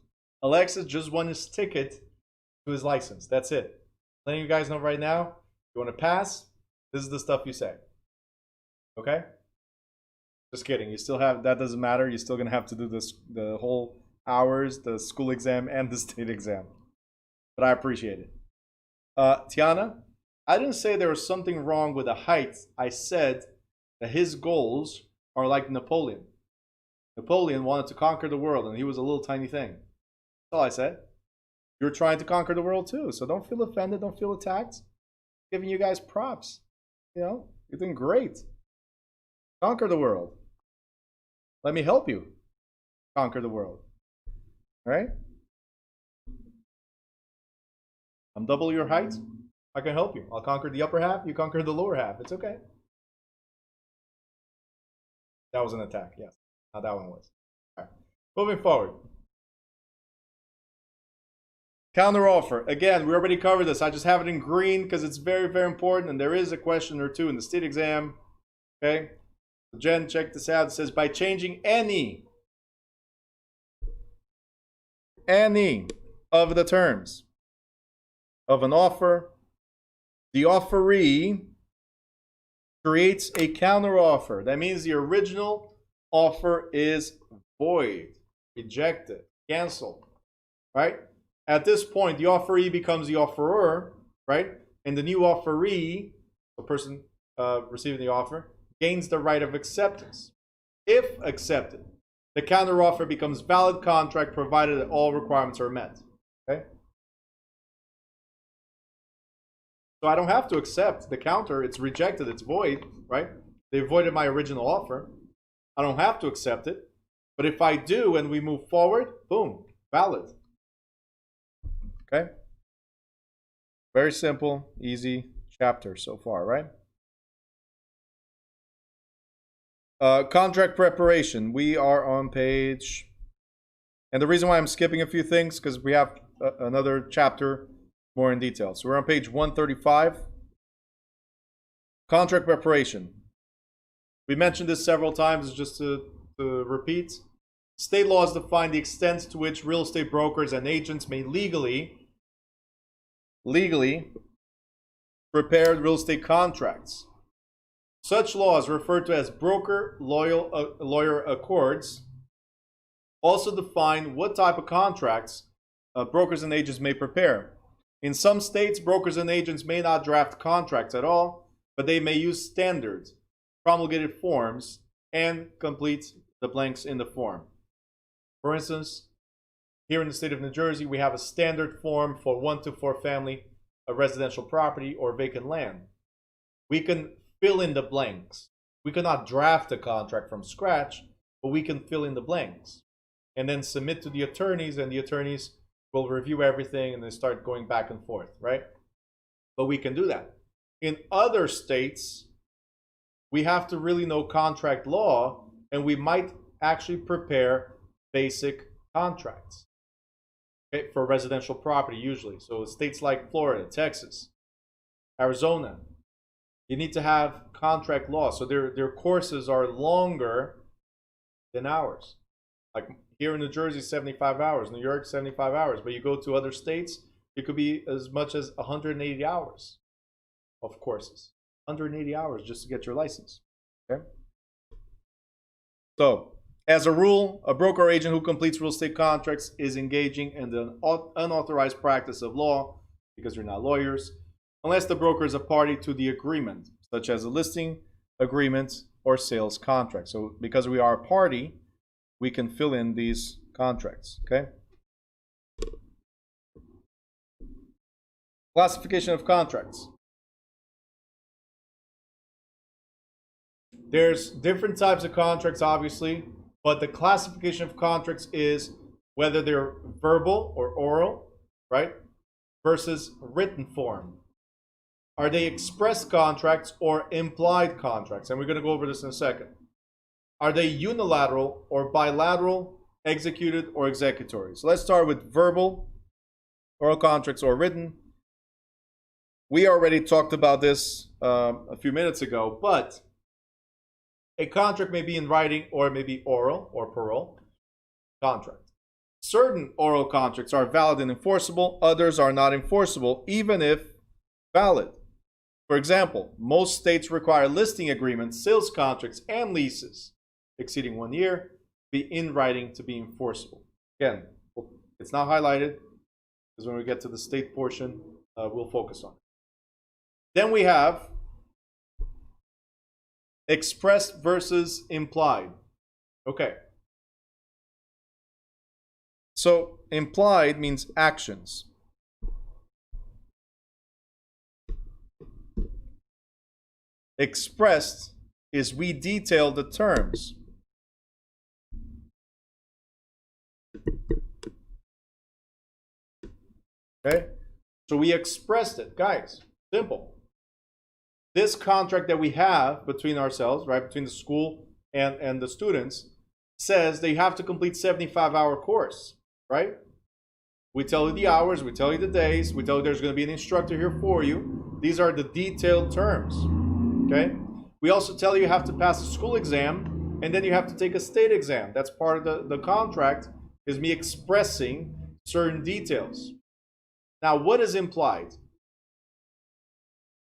Alexis just won his ticket to his license. That's it. Letting you guys know right now. You want to pass? This is the stuff you say. Okay? Just kidding. You still have, that doesn't matter. You're still going to have to do this, the whole hours, the school exam, and the state exam. But I appreciate it. Tiana, I didn't say there was something wrong with the height. I said that his goals are like Napoleon. Napoleon wanted to conquer the world, and he was a little tiny thing. That's all I said. You're trying to conquer the world too, so don't feel offended. Don't feel attacked. I'm giving you guys props. You know, you're doing great. Conquer the world. Let me help you conquer the world. All right? I'm double your height. I can help you. I'll conquer the upper half. You conquer the lower half. It's okay. That was an attack, yes. Now that one was. All right. Moving forward. Counter offer. Again, we already covered this. I just have it in green because it's very, very important. And there is a question or two in the state exam. Okay. So Jen, check this out. It says, by changing any of the terms of an offer, the offeree creates a counter offer. That means the original offer is void, rejected, canceled, right? At this point, the offeree becomes the offerer, right? And the new offeree, the person receiving the offer, gains the right of acceptance. If accepted, the counteroffer becomes valid contract provided that all requirements are met. Okay? So I don't have to accept the counter. It's rejected. It's void, right? They voided my original offer. I don't have to accept it. But if I do and we move forward, boom, valid. Okay? Very simple, easy chapter so far, right? Contract preparation. We are on page, and the reason why I'm skipping a few things because we have another chapter more in detail. So we're on page 135. Contract preparation. We mentioned this several times, just to repeat. State laws define the extent to which real estate brokers and agents may legally prepare real estate contracts. Such laws, referred to as broker-lawyer accords, also define what type of contracts brokers and agents may prepare. In some states, brokers and agents may not draft contracts at all, but they may use standards, promulgated forms, and complete the blanks in the form. For instance, here in the state of New Jersey, we have a standard form for 1 to 4 family, a residential property, or vacant land. We can fill in the blanks. We cannot draft a contract from scratch, but we can fill in the blanks and then submit to the attorneys, and the attorneys will review everything and then start going back and forth, right? But we can do that. In other states, we have to really know contract law, and we might actually prepare basic contracts, okay, for residential property usually. So states like Florida, Texas, Arizona, you need to have contract law. So their courses are longer than ours. Like here in New Jersey, 75 hours, New York, 75 hours. But you go to other states, it could be as much as 180 hours of courses. 180 hours just to get your license. Okay. So, as a rule, a broker or agent who completes real estate contracts is engaging in the unauthorized practice of law, because you're not lawyers, unless the broker is a party to the agreement, such as a listing agreement or sales contract. So because we are a party, we can fill in these contracts, okay? Classification of contracts. There's different types of contracts, obviously, but the classification of contracts is whether they're verbal or oral, right, versus written form. Are they express contracts or implied contracts? And we're going to go over this in a second. Are they unilateral or bilateral, executed or executory? So let's start with verbal, oral contracts, or written. We already talked about this a few minutes ago, but a contract may be in writing or it may be oral or plural contract. Certain oral contracts are valid and enforceable, others are not enforceable, even if valid. For example, most states require listing agreements, sales contracts, and leases exceeding 1 year be in writing to be enforceable. Again, it's not highlighted because when we get to the state portion, we'll focus on it. Then we have expressed versus implied. Okay. So implied means actions. Expressed is we detail the terms. Okay? So we expressed it, guys. Simple. This contract that we have between ourselves, right, between the school and the students, says they have to complete 75-hour course, right? We tell you the hours, we tell you the days, we tell you there's going to be an instructor here for you. These are the detailed terms, okay? We also tell you have to pass a school exam, and then you have to take a state exam. That's part of the contract, is me expressing certain details. Now, what is implied?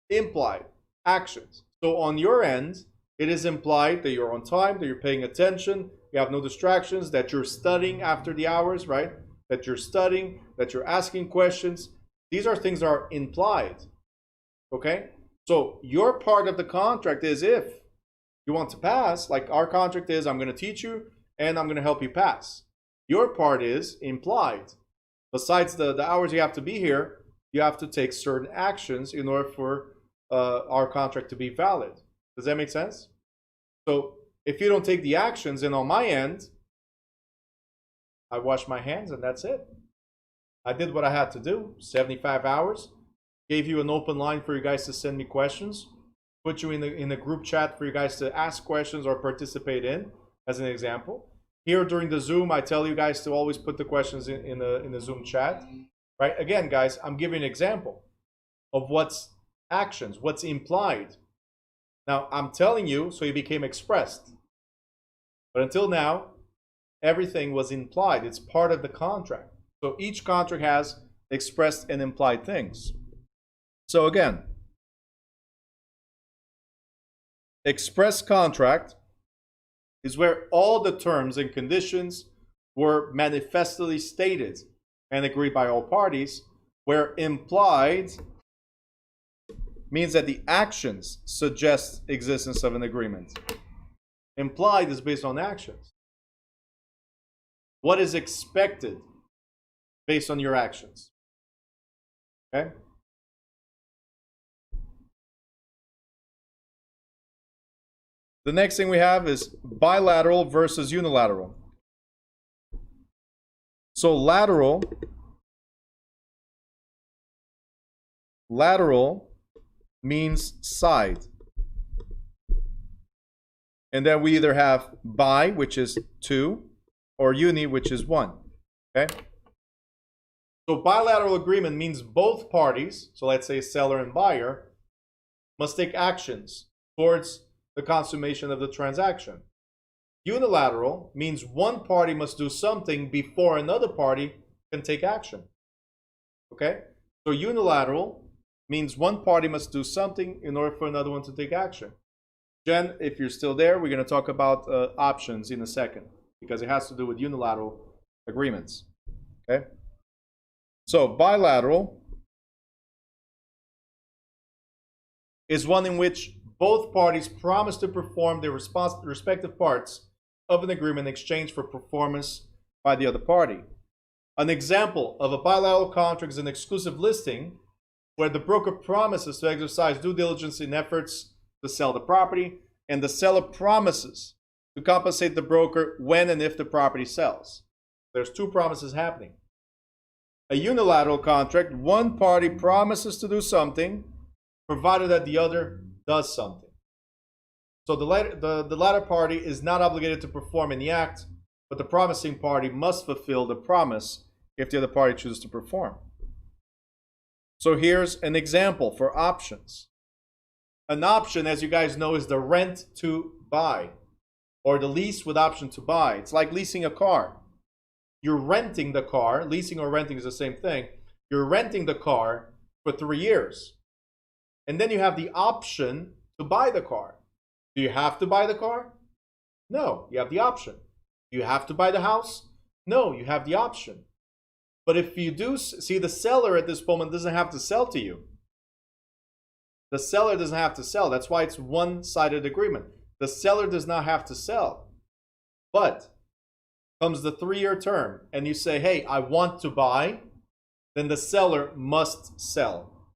Implied. Actions. So on your end, it is implied that you're on time, that you're paying attention, you have no distractions, that you're studying after the hours, right? That you're studying, that you're asking questions. These are things that are implied. Okay? So your part of the contract is if you want to pass, like our contract is, I'm going to teach you and I'm going to help you pass. Your part is implied. Besides the hours you have to be here, you have to take certain actions in order for our contract to be valid. Does that make sense? So if you don't take the actions, then on my end, I wash my hands and that's it. I did what I had to do, 75 hours. gave you an open line for you guys to send me questions, put you in a group chat for you guys to ask questions or participate in, as an example. Here during the Zoom, I tell you guys to always put the questions in the Zoom chat, right? Again, guys, I'm giving an example of what's actions, what's implied. Now, I'm telling you, so it became expressed. But until now, everything was implied. It's part of the contract. So each contract has expressed and implied things. So again, express contract is where all the terms and conditions were manifestly stated and agreed by all parties, where implied means that the actions suggest existence of an agreement. Implied is based on actions. What is expected based on your actions? Okay? The next thing we have is bilateral versus unilateral. So lateral means side. And then we either have bi, which is 2, or uni, which is 1. Okay? So bilateral agreement means both parties, so let's say seller and buyer, must take actions towards the consummation of the transaction. Unilateral means one party must do something before another party can take action. Okay? So unilateral means one party must do something in order for another one to take action. Jen, if you're still there, we're going to talk about options in a second, because it has to do with unilateral agreements. Okay? So bilateral is one in which both parties promise to perform their respective parts of an agreement in exchange for performance by the other party. An example of a bilateral contract is an exclusive listing where the broker promises to exercise due diligence in efforts to sell the property, and the seller promises to compensate the broker when and if the property sells. There's two promises happening. A unilateral contract, one party promises to do something provided that the other does something. So the latter party is not obligated to perform any act, but the promising party must fulfill the promise if the other party chooses to perform. So here's an example for options. An option, as you guys know, is the rent to buy, or the lease with option to buy. It's like leasing a car. You're renting the car. Leasing or renting is the same thing. You're renting the car for 3 years. And then you have the option to buy the car. Do you have to buy the car? No, you have the option. Do you have to buy the house? No, you have the option. But if you do, see, the seller at this moment doesn't have to sell to you. The seller doesn't have to sell. That's why it's one-sided agreement. The seller does not have to sell. But comes the 3-year term and you say, hey, I want to buy, then the seller must sell.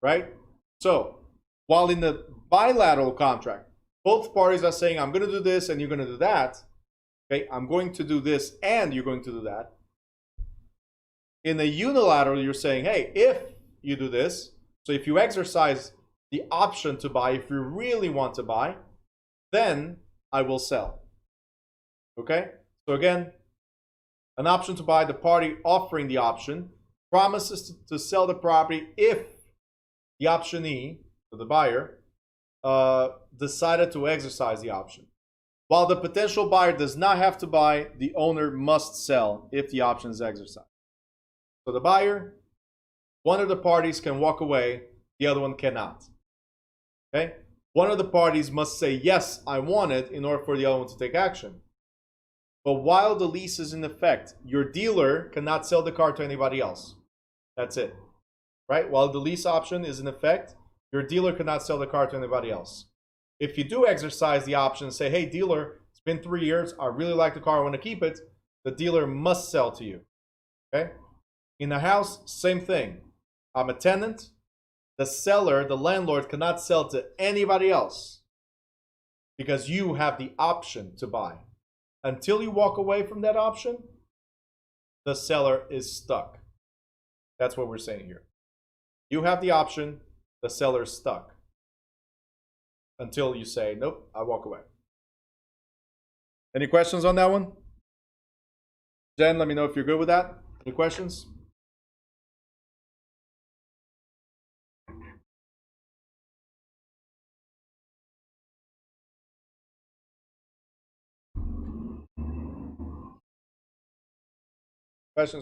Right? So, while in the bilateral contract, both parties are saying, I'm going to do this and you're going to do that. Okay, I'm going to do this and you're going to do that. In a unilateral, you're saying, hey, if you do this, so if you exercise the option to buy, if you really want to buy, then I will sell. Okay? So again, an option to buy, the party offering the option promises to sell the property if the optionee, so the buyer, decided to exercise the option. While the potential buyer does not have to buy, the owner must sell if the option is exercised. So the buyer, one of the parties can walk away, the other one cannot. Okay? One of the parties must say, yes, I want it, in order for the other one to take action. But while the lease is in effect, your dealer cannot sell the car to anybody else. That's it. Right? While the lease option is in effect, your dealer cannot sell the car to anybody else. If you do exercise the option and say, hey, dealer, it's been 3 years, I really like the car, I want to keep it, the dealer must sell to you. Okay? In a house, same thing. I'm a tenant. The seller, the landlord, cannot sell to anybody else because you have the option to buy. Until you walk away from that option, the seller is stuck. That's what we're saying here. You have the option, the seller's stuck. Until you say, nope, I walk away. Any questions on that one? Jen, let me know if you're good with that. Any questions?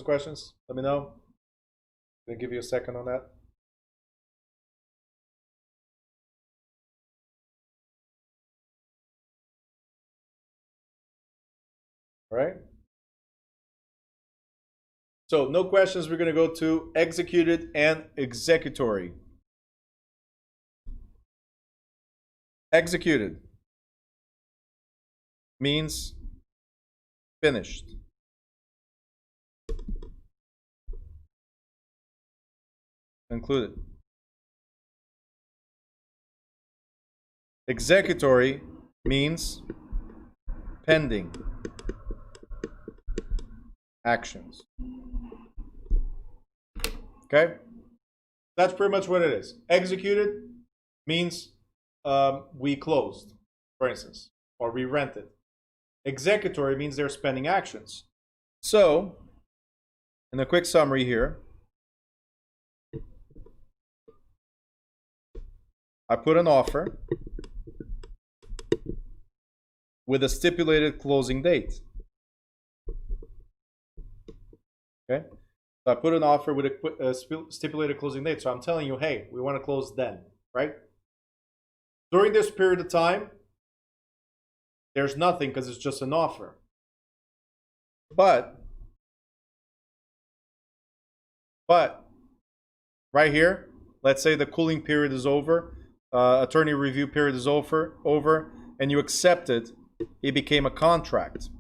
Questions? Let me know. I'm gonna give you a second on that. All right. So no questions. We're gonna go to executed and executory. Executed means finished. Concluded. Executory means pending actions. Okay? That's pretty much what it is. Executed means we closed, for instance, or we rented. Executory means they're pending actions. So, in a quick summary here, I put an offer with a stipulated closing date. Okay? So I put an offer with a stipulated closing date. So I'm telling you, hey, we want to close then, right? During this period of time, there's nothing because it's just an offer. But right here, let's say the cooling period is over, attorney review period is over, and you accept it, it became a contract.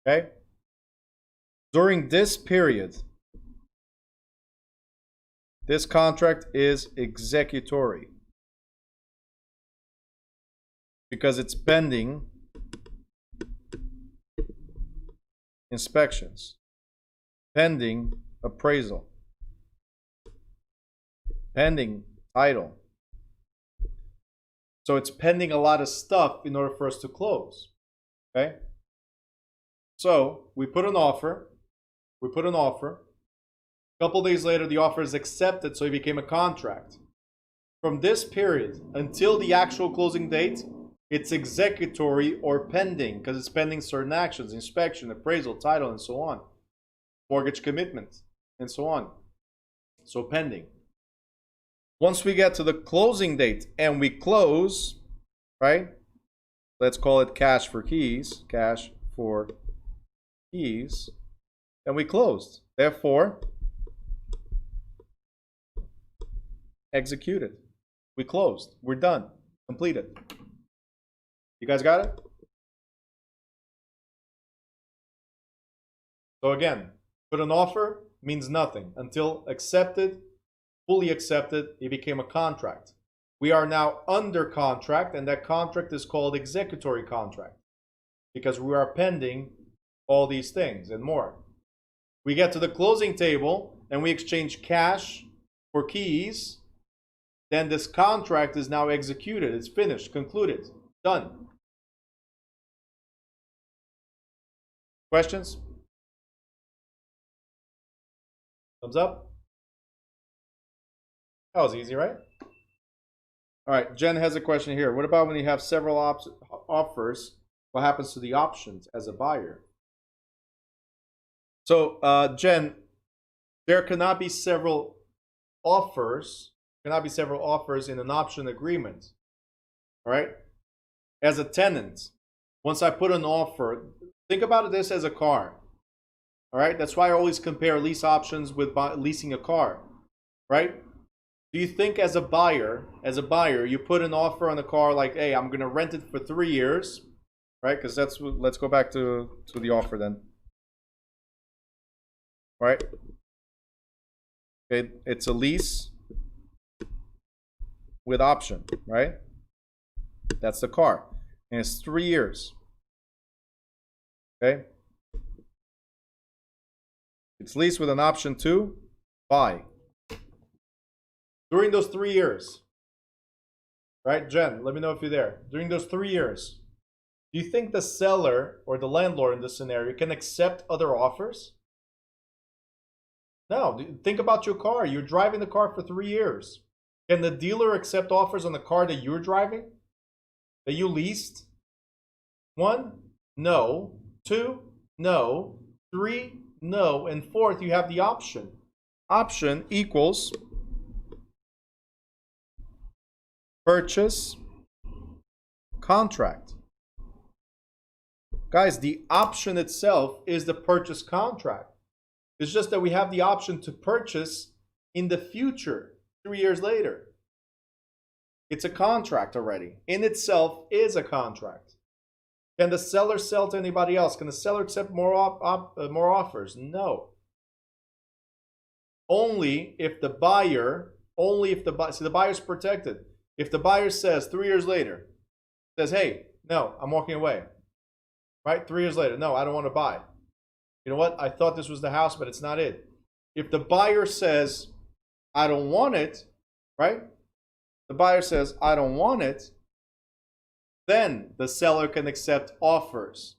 Okay? During this period, this contract is executory because it's pending inspections, pending appraisal, pending title. So it's pending a lot of stuff in order for us to close. Okay? So we put an offer. A couple days later, the offer is accepted, so it became a contract. From this period until the actual closing date, it's executory or pending because it's pending certain actions, inspection, appraisal, title, and so on. Mortgage commitment, and so on. So pending. Once we get to the closing date and we close, right? Let's call it cash for keys, and we closed. Therefore, executed. We closed. We're done. Completed. You guys got it? So again, put an offer means nothing until accepted, fully accepted, it became a contract. We are now under contract, and that contract is called executory contract because we are pending all these things and more. We get to the closing table and we exchange cash for keys. Then this contract is now executed. It's finished, concluded, done. Questions? Thumbs up? That was easy, right? All right, Jen has a question here. What about when you have several offers? What happens to the options as a buyer? So, Jen, there cannot be several offers. Cannot be several offers in an option agreement. All right. As a tenant, once I put an offer, think about this as a car. All right. That's why I always compare lease options with leasing a car. Right. Do you think as a buyer, you put an offer on a car like, hey, I'm going to rent it for 3 years, right? Because that's, let's go back to the offer then. Right? It's a lease with option, right? That's the car. And it's 3 years. Okay? It's leased with an option to buy. During those 3 years, right? Jen, let me know if you're there. During those 3 years, do you think the seller or the landlord in this scenario can accept other offers? No. Think about your car. You're driving the car for 3 years. Can the dealer accept offers on the car that you're driving? That you leased? 1, no. 2, no. 3, no. And 4th, you have the option. Option equals purchase contract. Guys, the option itself is the purchase contract. It's just that we have the option to purchase in the future, 3 years later. It's a contract already. In itself is a contract. Can the seller sell to anybody else? Can the seller accept more offers? No. Only if the buyer, see, the buyer's protected. If the buyer says 3 years later, says, hey, no, I'm walking away. Right? 3 years later, no, I don't want to buy. You know what? I thought this was the house, but it's not it. If the buyer says, I don't want it, right? The buyer says, I don't want it, then the seller can accept offers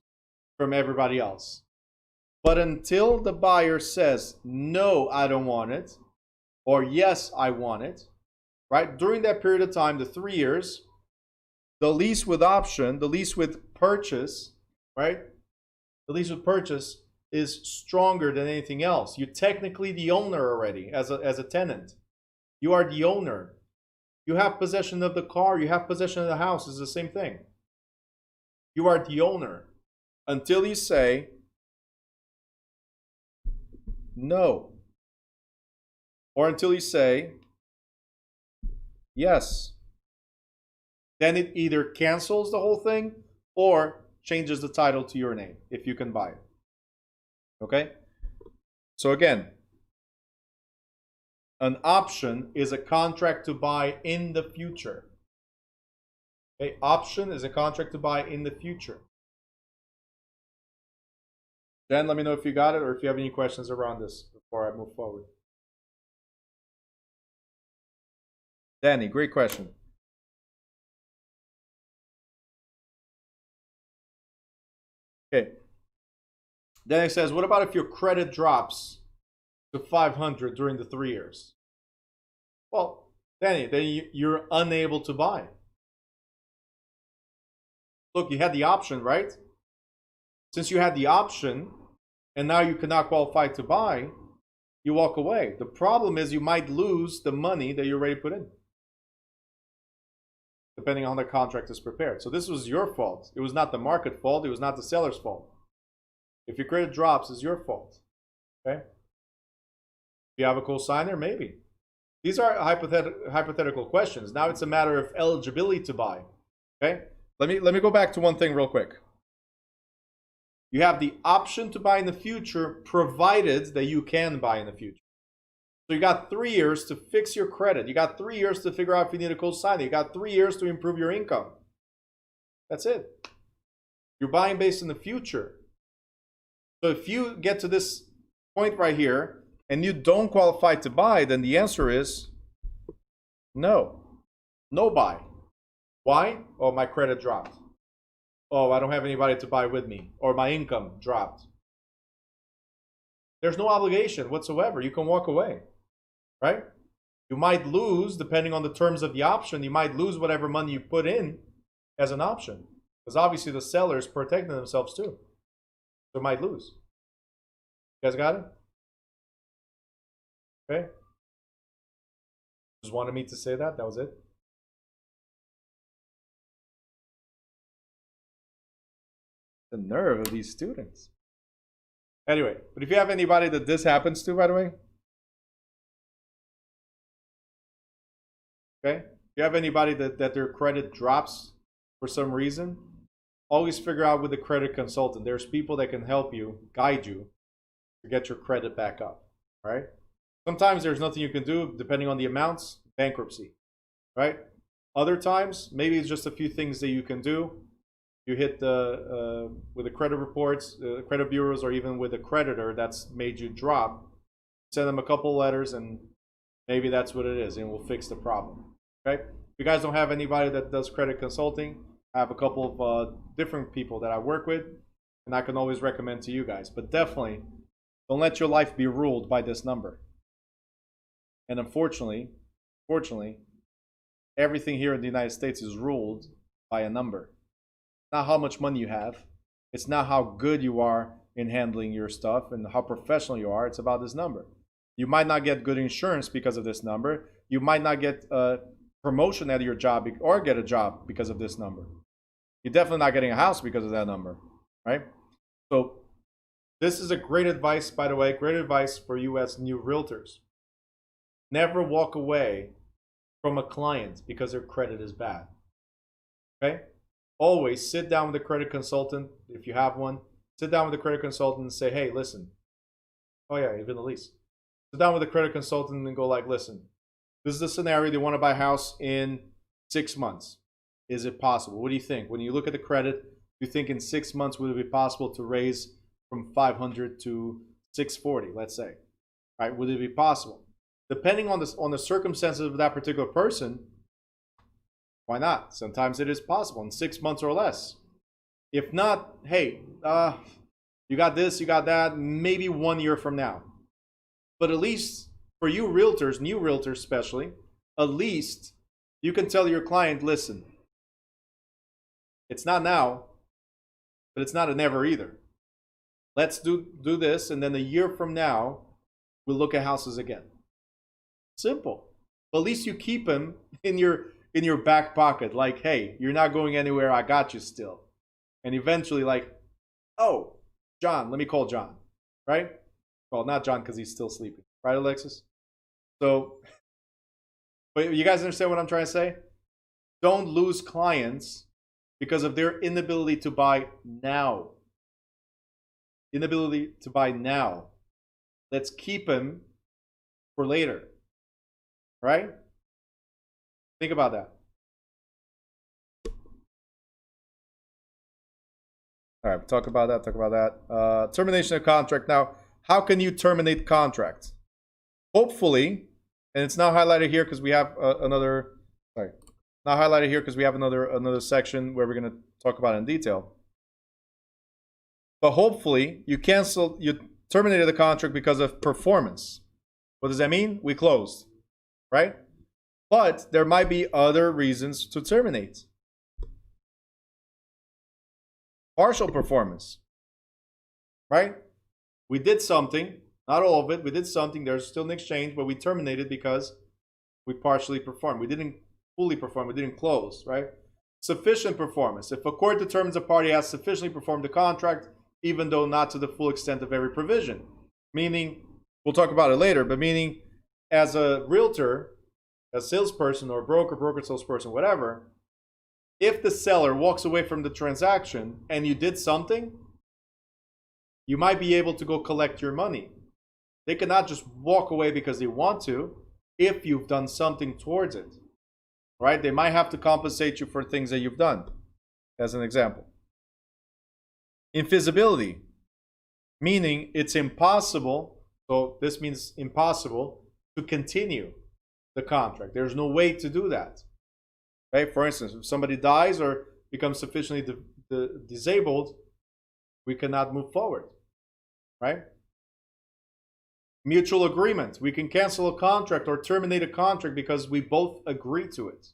from everybody else. But until the buyer says, no, I don't want it, or yes, I want it, right? During that period of time, the 3 years, the lease with option, the lease with purchase, right? The lease with purchase is stronger than anything else. You're technically the owner already as a tenant. You are the owner. You have possession of the car. You have possession of the house. It's the same thing. You are the owner until you say no, or until you say yes. Then it either cancels the whole thing or changes the title to your name if you can buy it. Okay? So again, an option is a contract to buy in the future. Okay? Option is a contract to buy in the future. Jen, let me know if you got it or if you have any questions around this before I move forward. Danny, great question. Okay. Then it says, what about if your credit drops to 500 during the 3 years? Well, Danny, then you're unable to buy. Look, you had the option, right? Since you had the option, and now you cannot qualify to buy, you walk away. The problem is you might lose the money that you already put in, depending on how the contract is prepared. So this was your fault. It was not the market fault. It was not the seller's fault. If your credit drops, it's your fault. Okay? If you have a co-signer, maybe. These are hypothetical questions. Now it's a matter of eligibility to buy. Okay? Let me go back to one thing real quick. You have the option to buy in the future, provided that you can buy in the future. So you got 3 years to fix your credit. You got 3 years to figure out if you need a co-signer. You got 3 years to improve your income. That's it. You're buying based in the future. So if you get to this point right here and you don't qualify to buy, then the answer is no. No buy. Why? Oh, my credit dropped. Oh, I don't have anybody to buy with me. Or my income dropped. There's no obligation whatsoever. You can walk away. Right? You might lose, depending on the terms of the option, you might lose whatever money you put in as an option. Because obviously the seller is protecting themselves too. So might lose. You guys got it? Okay. Just wanted me to say that. That was it. The nerve of these students. Anyway, but if you have anybody that this happens to, by the way. Okay. If you have anybody that their credit drops for some reason, always figure out with the credit consultant. There's people that can help you, guide you to get your credit back up, right? Sometimes there's nothing you can do depending on the amounts, bankruptcy, right? Other times, maybe it's just a few things that you can do. You hit with the credit reports, credit bureaus, or even with a creditor that's made you drop, send them a couple letters and maybe that's what it is, and we'll fix the problem. Okay? If you guys don't have anybody that does credit consulting, I have a couple of different people that I work with, and I can always recommend to you guys. But definitely, don't let your life be ruled by this number. And unfortunately, everything here in the United States is ruled by a number. Not how much money you have. It's not how good you are in handling your stuff and how professional you are. It's about this number. You might not get good insurance because of this number. You might not get a promotion at your job or get a job because of this number. You're definitely not getting a house because of that number, right? So this is a great advice, by the way, great advice for you as new realtors. Never walk away from a client because their credit is bad, okay? Always sit down with a credit consultant, if you have one. Sit down with a credit consultant and say, hey, listen. Oh yeah, even the lease. Sit down with a credit consultant and go like, listen, this is the scenario. They want to buy a house in 6 months. Is it possible? What do you think? When you look at the credit, you think in 6 months, would it be possible to raise from 500 to 640, let's say, right? Would it be possible? Depending on the circumstances of that particular person, why not? Sometimes it is possible in 6 months or less. If not, hey, you got this, you got that, maybe 1 year from now. But at least for you realtors, new realtors especially, at least you can tell your client, listen, it's not now, but it's not a never either. Let's do this, and then a year from now, we'll look at houses again. Simple. But at least you keep them in your back pocket. Like, hey, you're not going anywhere. I got you still. And eventually, like, oh, John, let me call John, right? Well, not John because he's still sleeping, right, Alexis? So, but you guys understand what I'm trying to say? Don't lose clients because of their inability to buy now. Inability to buy now. Let's keep them for later. Right? Think about that. All right, talk about that. Termination of contract. Now, how can you terminate contracts? Hopefully, and it's not highlighted here because we have another. Sorry, not highlighted here because we have another section where we're going to talk about it in detail. But hopefully, you terminated the contract because of performance. What does that mean? We closed. Right? But there might be other reasons to terminate. Partial performance. Right? We did something, not all of it, we did something, there's still an exchange, but we terminated because we partially performed. We didn't fully perform, we didn't close, right? Sufficient performance. If a court determines a party has sufficiently performed the contract, even though not to the full extent of every provision. Meaning, we'll talk about it later, but meaning, as a realtor, a salesperson or broker salesperson, whatever, if the seller walks away from the transaction and you did something, you might be able to go collect your money. They cannot just walk away because they want to if you've done something towards it, right? They might have to compensate you for things that you've done, as an example. Infeasibility, meaning it's impossible, so this means impossible, to continue the contract. There's no way to do that. Right? For instance, if somebody dies or becomes sufficiently disabled, we cannot move forward. Right? Mutual agreement. We can cancel a contract or terminate a contract because we both agree to it.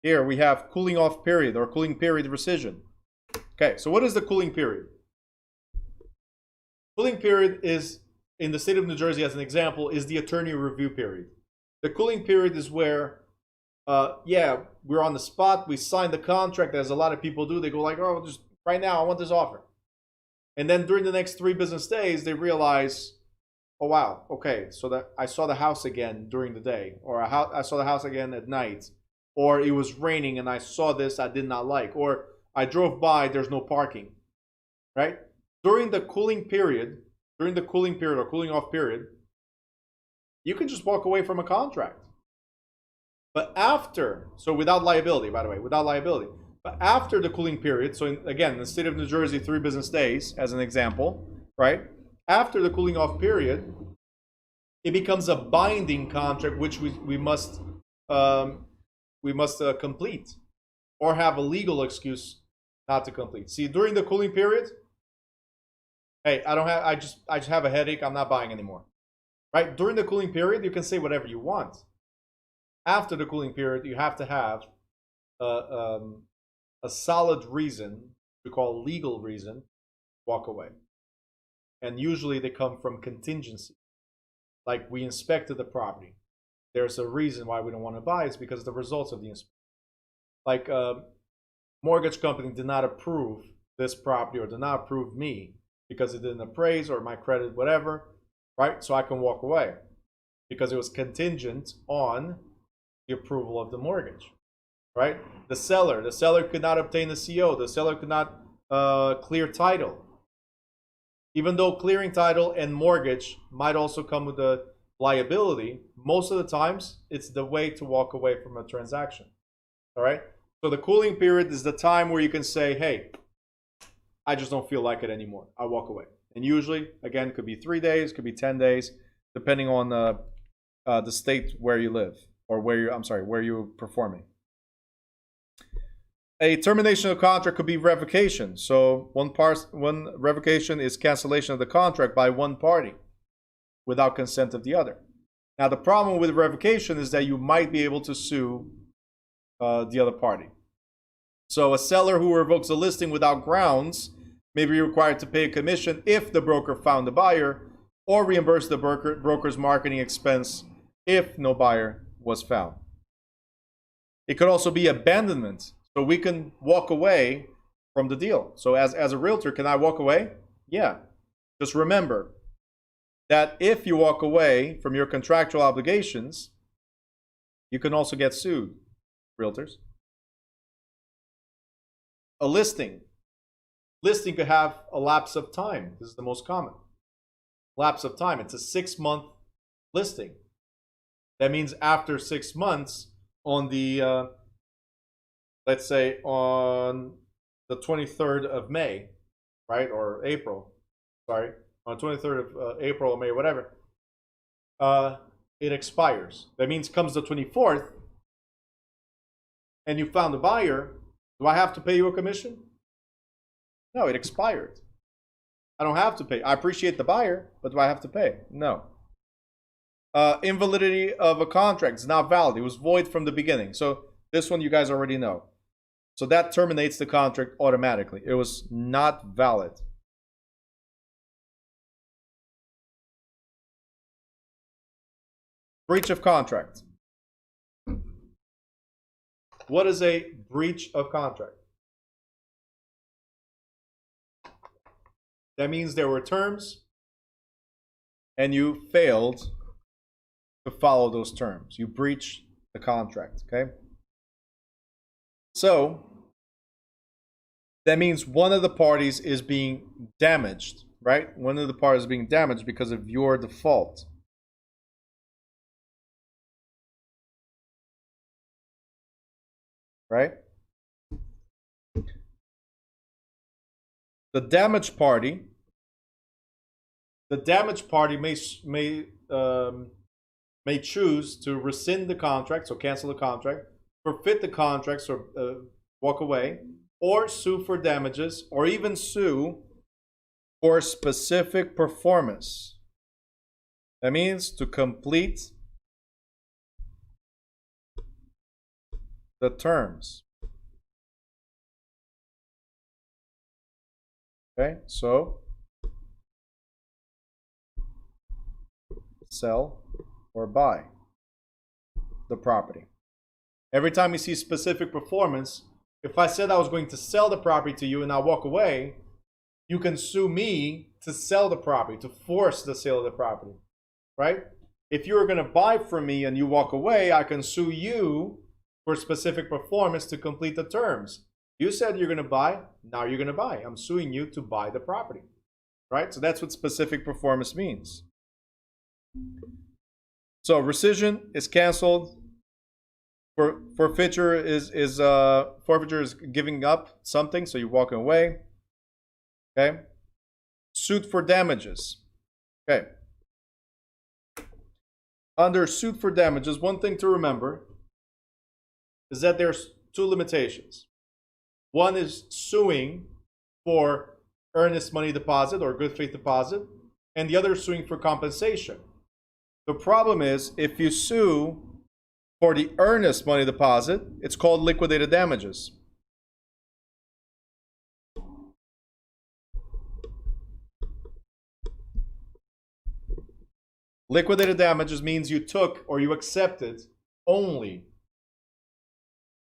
Here we have cooling off period or cooling period rescission. Okay, so what is the cooling period? Cooling period is, in the state of New Jersey as an example, is the attorney review period. The cooling period is where, yeah, we're on the spot, we signed the contract, as a lot of people do. They go like, oh, just right now, I want this offer. And then during the next 3 business days, they realize, oh, wow, okay, so that I saw the house again during the day, or I saw the house again at night, or it was raining and I saw this I did not like, or I drove by, there's no parking, right? During the cooling period or cooling off period, you can just walk away from a contract. But after, so without liability, by the way, without liability. But after the cooling period, so again, in the state of New Jersey, 3 business days, as an example, right? After the cooling off period, it becomes a binding contract which we must complete, or have a legal excuse not to complete. See, during the cooling period, hey, I just have a headache, I'm not buying anymore. Right? During the cooling period, you can say whatever you want. After the cooling period, you have to have a solid reason, we call legal reason, walk away. And usually they come from contingency. Like, we inspected the property. There's a reason why we don't want to buy. It's because of the results of the inspection. Like, mortgage company did not approve this property, or did not approve me because it didn't appraise, or my credit, whatever, right? So I can walk away because it was contingent on the approval of the mortgage, right? The seller could not obtain the CO. The seller could not clear title. Even though clearing title and mortgage might also come with a liability, most of the times it's the way to walk away from a transaction. All right? So the cooling period is the time where you can say, hey, I just don't feel like it anymore. I walk away. And usually, again, could be 3 days, could be 10 days, depending on the state where you live, or where you're performing. A termination of contract could be revocation. So one revocation is cancellation of the contract by one party without consent of the other. Now, the problem with revocation is that you might be able to sue the other party. So a seller who revokes a listing without grounds may be required to pay a commission if the broker found a buyer, or reimburse the broker's marketing expense if no buyer was found. It could also be abandonment. So we can walk away from the deal. So as a realtor, can I walk away? Yeah. Just remember that if you walk away from your contractual obligations, you can also get sued, realtors. A listing. Listing could have a lapse of time. This is the most common. Lapse of time. It's a 6-month listing. That means after 6 months, on the let's say on the 23rd of May, right, or April, sorry, on the 23rd of April or May, whatever, it expires. That means comes the 24th, and you found a buyer, do I have to pay you a commission? No, it expired. I don't have to pay. I appreciate the buyer, but do I have to pay? No. Invalidity of a contract is not valid. It was void from the beginning. So this one you guys already know. So that terminates the contract automatically. It was not valid. Breach of contract. What is a breach of contract? That means there were terms and you failed to follow those terms. You breached the contract, okay? So that means one of the parties is being damaged, right? One of the parties is being damaged because of your default. Right? The damaged party may choose to rescind the contract, so cancel the contract, forfeit the contract, so walk away, or sue for damages, or even sue for specific performance. That means to complete the terms. Okay, so sell or buy the property. Every time you see specific performance, if I said I was going to sell the property to you and I walk away, you can sue me to sell the property, to force the sale of the property, right? If you were going to buy from me and you walk away, I can sue you for specific performance to complete the terms. You said you're going to buy, now you're going to buy. I'm suing you to buy the property, right? So that's what specific performance means. So rescission is canceled. Forfeiture is giving up something, so you're walking away. Okay. Suit for damages. Okay. Under suit for damages, one thing to remember is that there's two limitations. One is suing for earnest money deposit or good faith deposit, and the other is suing for compensation. The problem is if you sue for the earnest money deposit, it's called liquidated damages. Liquidated damages means you took or you accepted only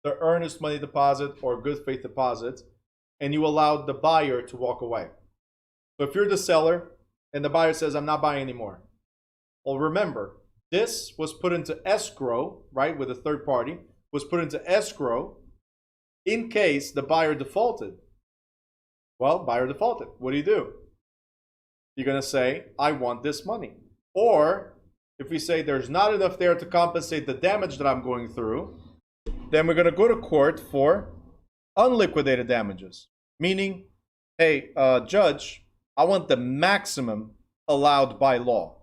the earnest money deposit or good faith deposit, and you allowed the buyer to walk away. So if you're the seller and the buyer says, I'm not buying anymore. Well, remember, this was put into escrow, right, with a third party, was put into escrow in case the buyer defaulted. Well, buyer defaulted. What do? You're going to say, I want this money. Or if we say there's not enough there to compensate the damage that I'm going through, then we're going to go to court for unliquidated damages. Meaning, hey, judge, I want the maximum allowed by law.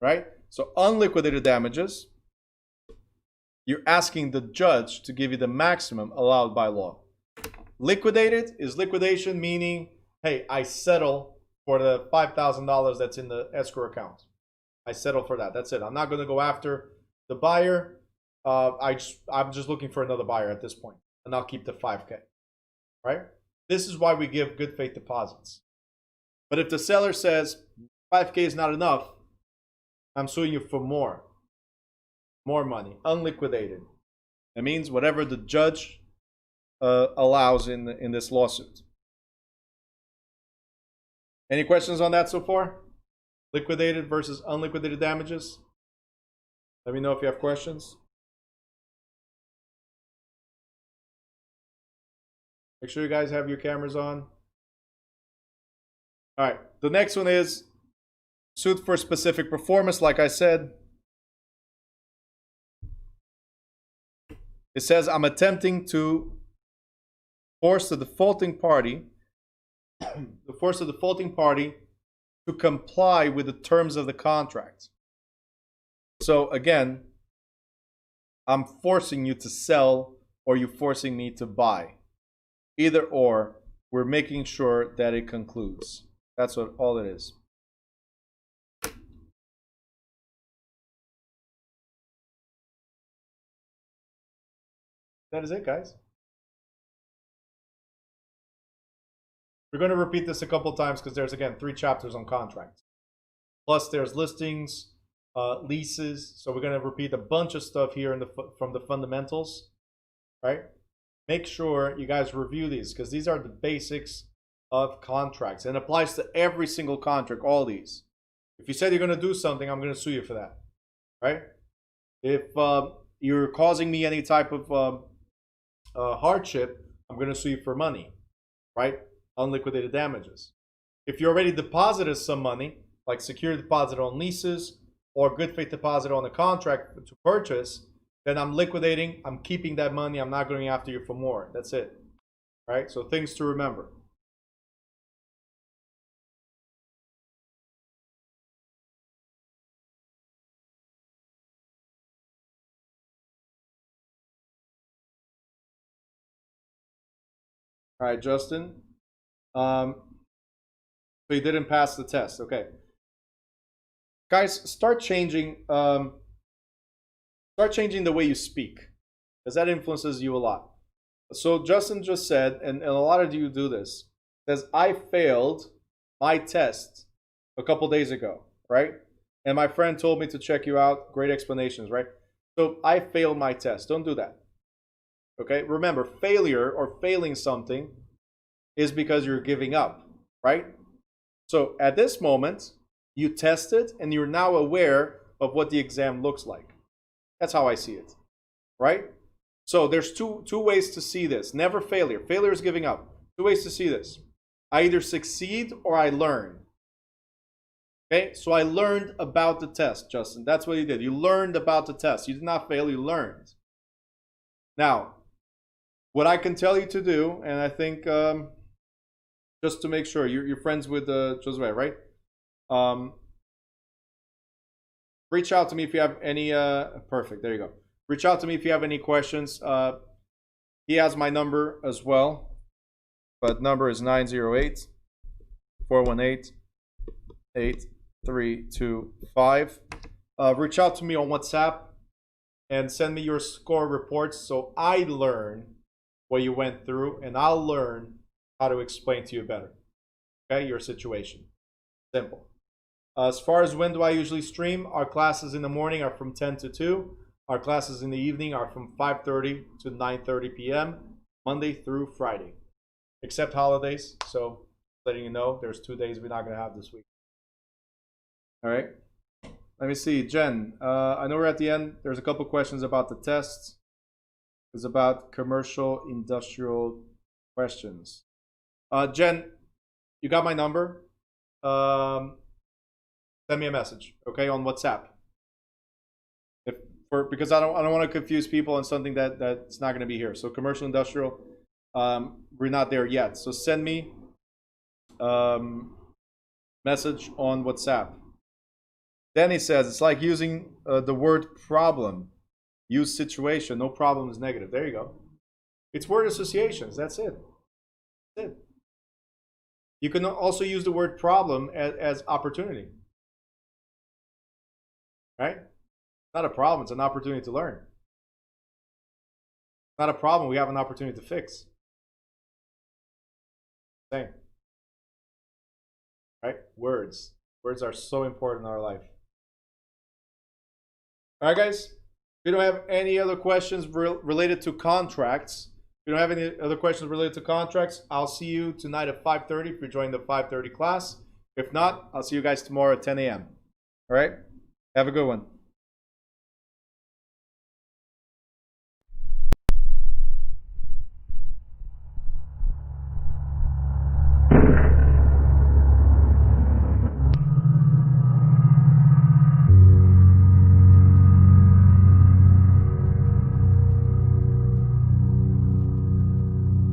Right? So unliquidated damages, you're asking the judge to give you the maximum allowed by law. Liquidated is liquidation, meaning, hey, I settle for the $5,000 that's in the escrow account. I settle for that. That's it. I'm not going to go after the buyer. I'm just looking for another buyer at this point, and I'll keep the $5K. Right? This is why we give good faith deposits. But if the seller says $5K is not enough, I'm suing you for more money, unliquidated. That means whatever the judge allows in this lawsuit. Any questions on that so far? Liquidated versus unliquidated damages? Let me know if you have questions. Make sure you guys have your cameras on. All right, the next one is suit for specific performance. Like I said, it says I'm attempting to force the defaulting party to comply with the terms of the contract. So again, I'm forcing you to sell, or you're forcing me to buy. Either or, we're making sure that it concludes. That's what all it is. That is it, guys. We're going to repeat this a couple times because there's, again, 3 chapters on contracts. Plus, there's listings, leases. So we're going to repeat a bunch of stuff here from the fundamentals, right? Make sure you guys review these because these are the basics of contracts. And it applies to every single contract, all these. If you said you're going to do something, I'm going to sue you for that, right? If you're causing me any type of hardship, I'm going to sue you for money, right? Unliquidated damages. If you already deposited some money, like security deposit on leases or good faith deposit on a contract to purchase, then I'm liquidating, I'm keeping that money, I'm not going after you for more. That's it, right? So things to remember. All right, Justin. So you didn't pass the test. Okay. Guys, start changing the way you speak, because that influences you a lot. So Justin just said, and a lot of you do this, says, I failed my test a couple days ago, right? And my friend told me to check you out. Great explanations, right? So I failed my test. Don't do that. Okay? Remember, failure or failing something is because you're giving up, right? So at this moment, you tested and you're now aware of what the exam looks like. That's how I see it, right? So there's two ways to see this. Never failure. Failure is giving up. 2 ways to see this. I either succeed or I learn. Okay, so I learned about the test, Justin. That's what you did. You learned about the test. You did not fail, you learned. Now, what I can tell you to do, and I think just to make sure, you're friends with Josue, right? reach out to me if you have any. Perfect. There you go. Reach out to me if you have any questions. He has my number as well, but number is 908 418 8325. Reach out to me on WhatsApp and send me your score reports so I learn what you went through and I'll learn how to explain to you better. Okay, your situation. Simple. As far as when do I usually stream, our classes in the morning are from 10 to 2. Our classes in the evening are from 5:30 to 9:30 p.m. Monday through Friday, except holidays. So letting you know, there's 2 days we're not going to have this week. All right. Let me see, Jen. I know we're at the end. There's a couple questions about the tests. It's about commercial, industrial questions. Jen, you got my number. Send me a message, okay, on WhatsApp. Because I don't want to confuse people on something that's not going to be here. So commercial, industrial, we're not there yet. So send me message on WhatsApp. Danny says it's like using the word problem. Use situation. No problem is negative. There you go. It's word associations. That's it. That's it. You can also use the word problem as opportunity. Right? It's not a problem. It's an opportunity to learn. It's not a problem. We have an opportunity to fix. Same. Right? Words. Words are so important in our life. All right, guys. If you don't have any other questions related to contracts, if you don't have any other questions related to contracts, I'll see you tonight at 5:30 if you're joining the 5:30 class. If not, I'll see you guys tomorrow at 10 a.m. All right? Have a good one.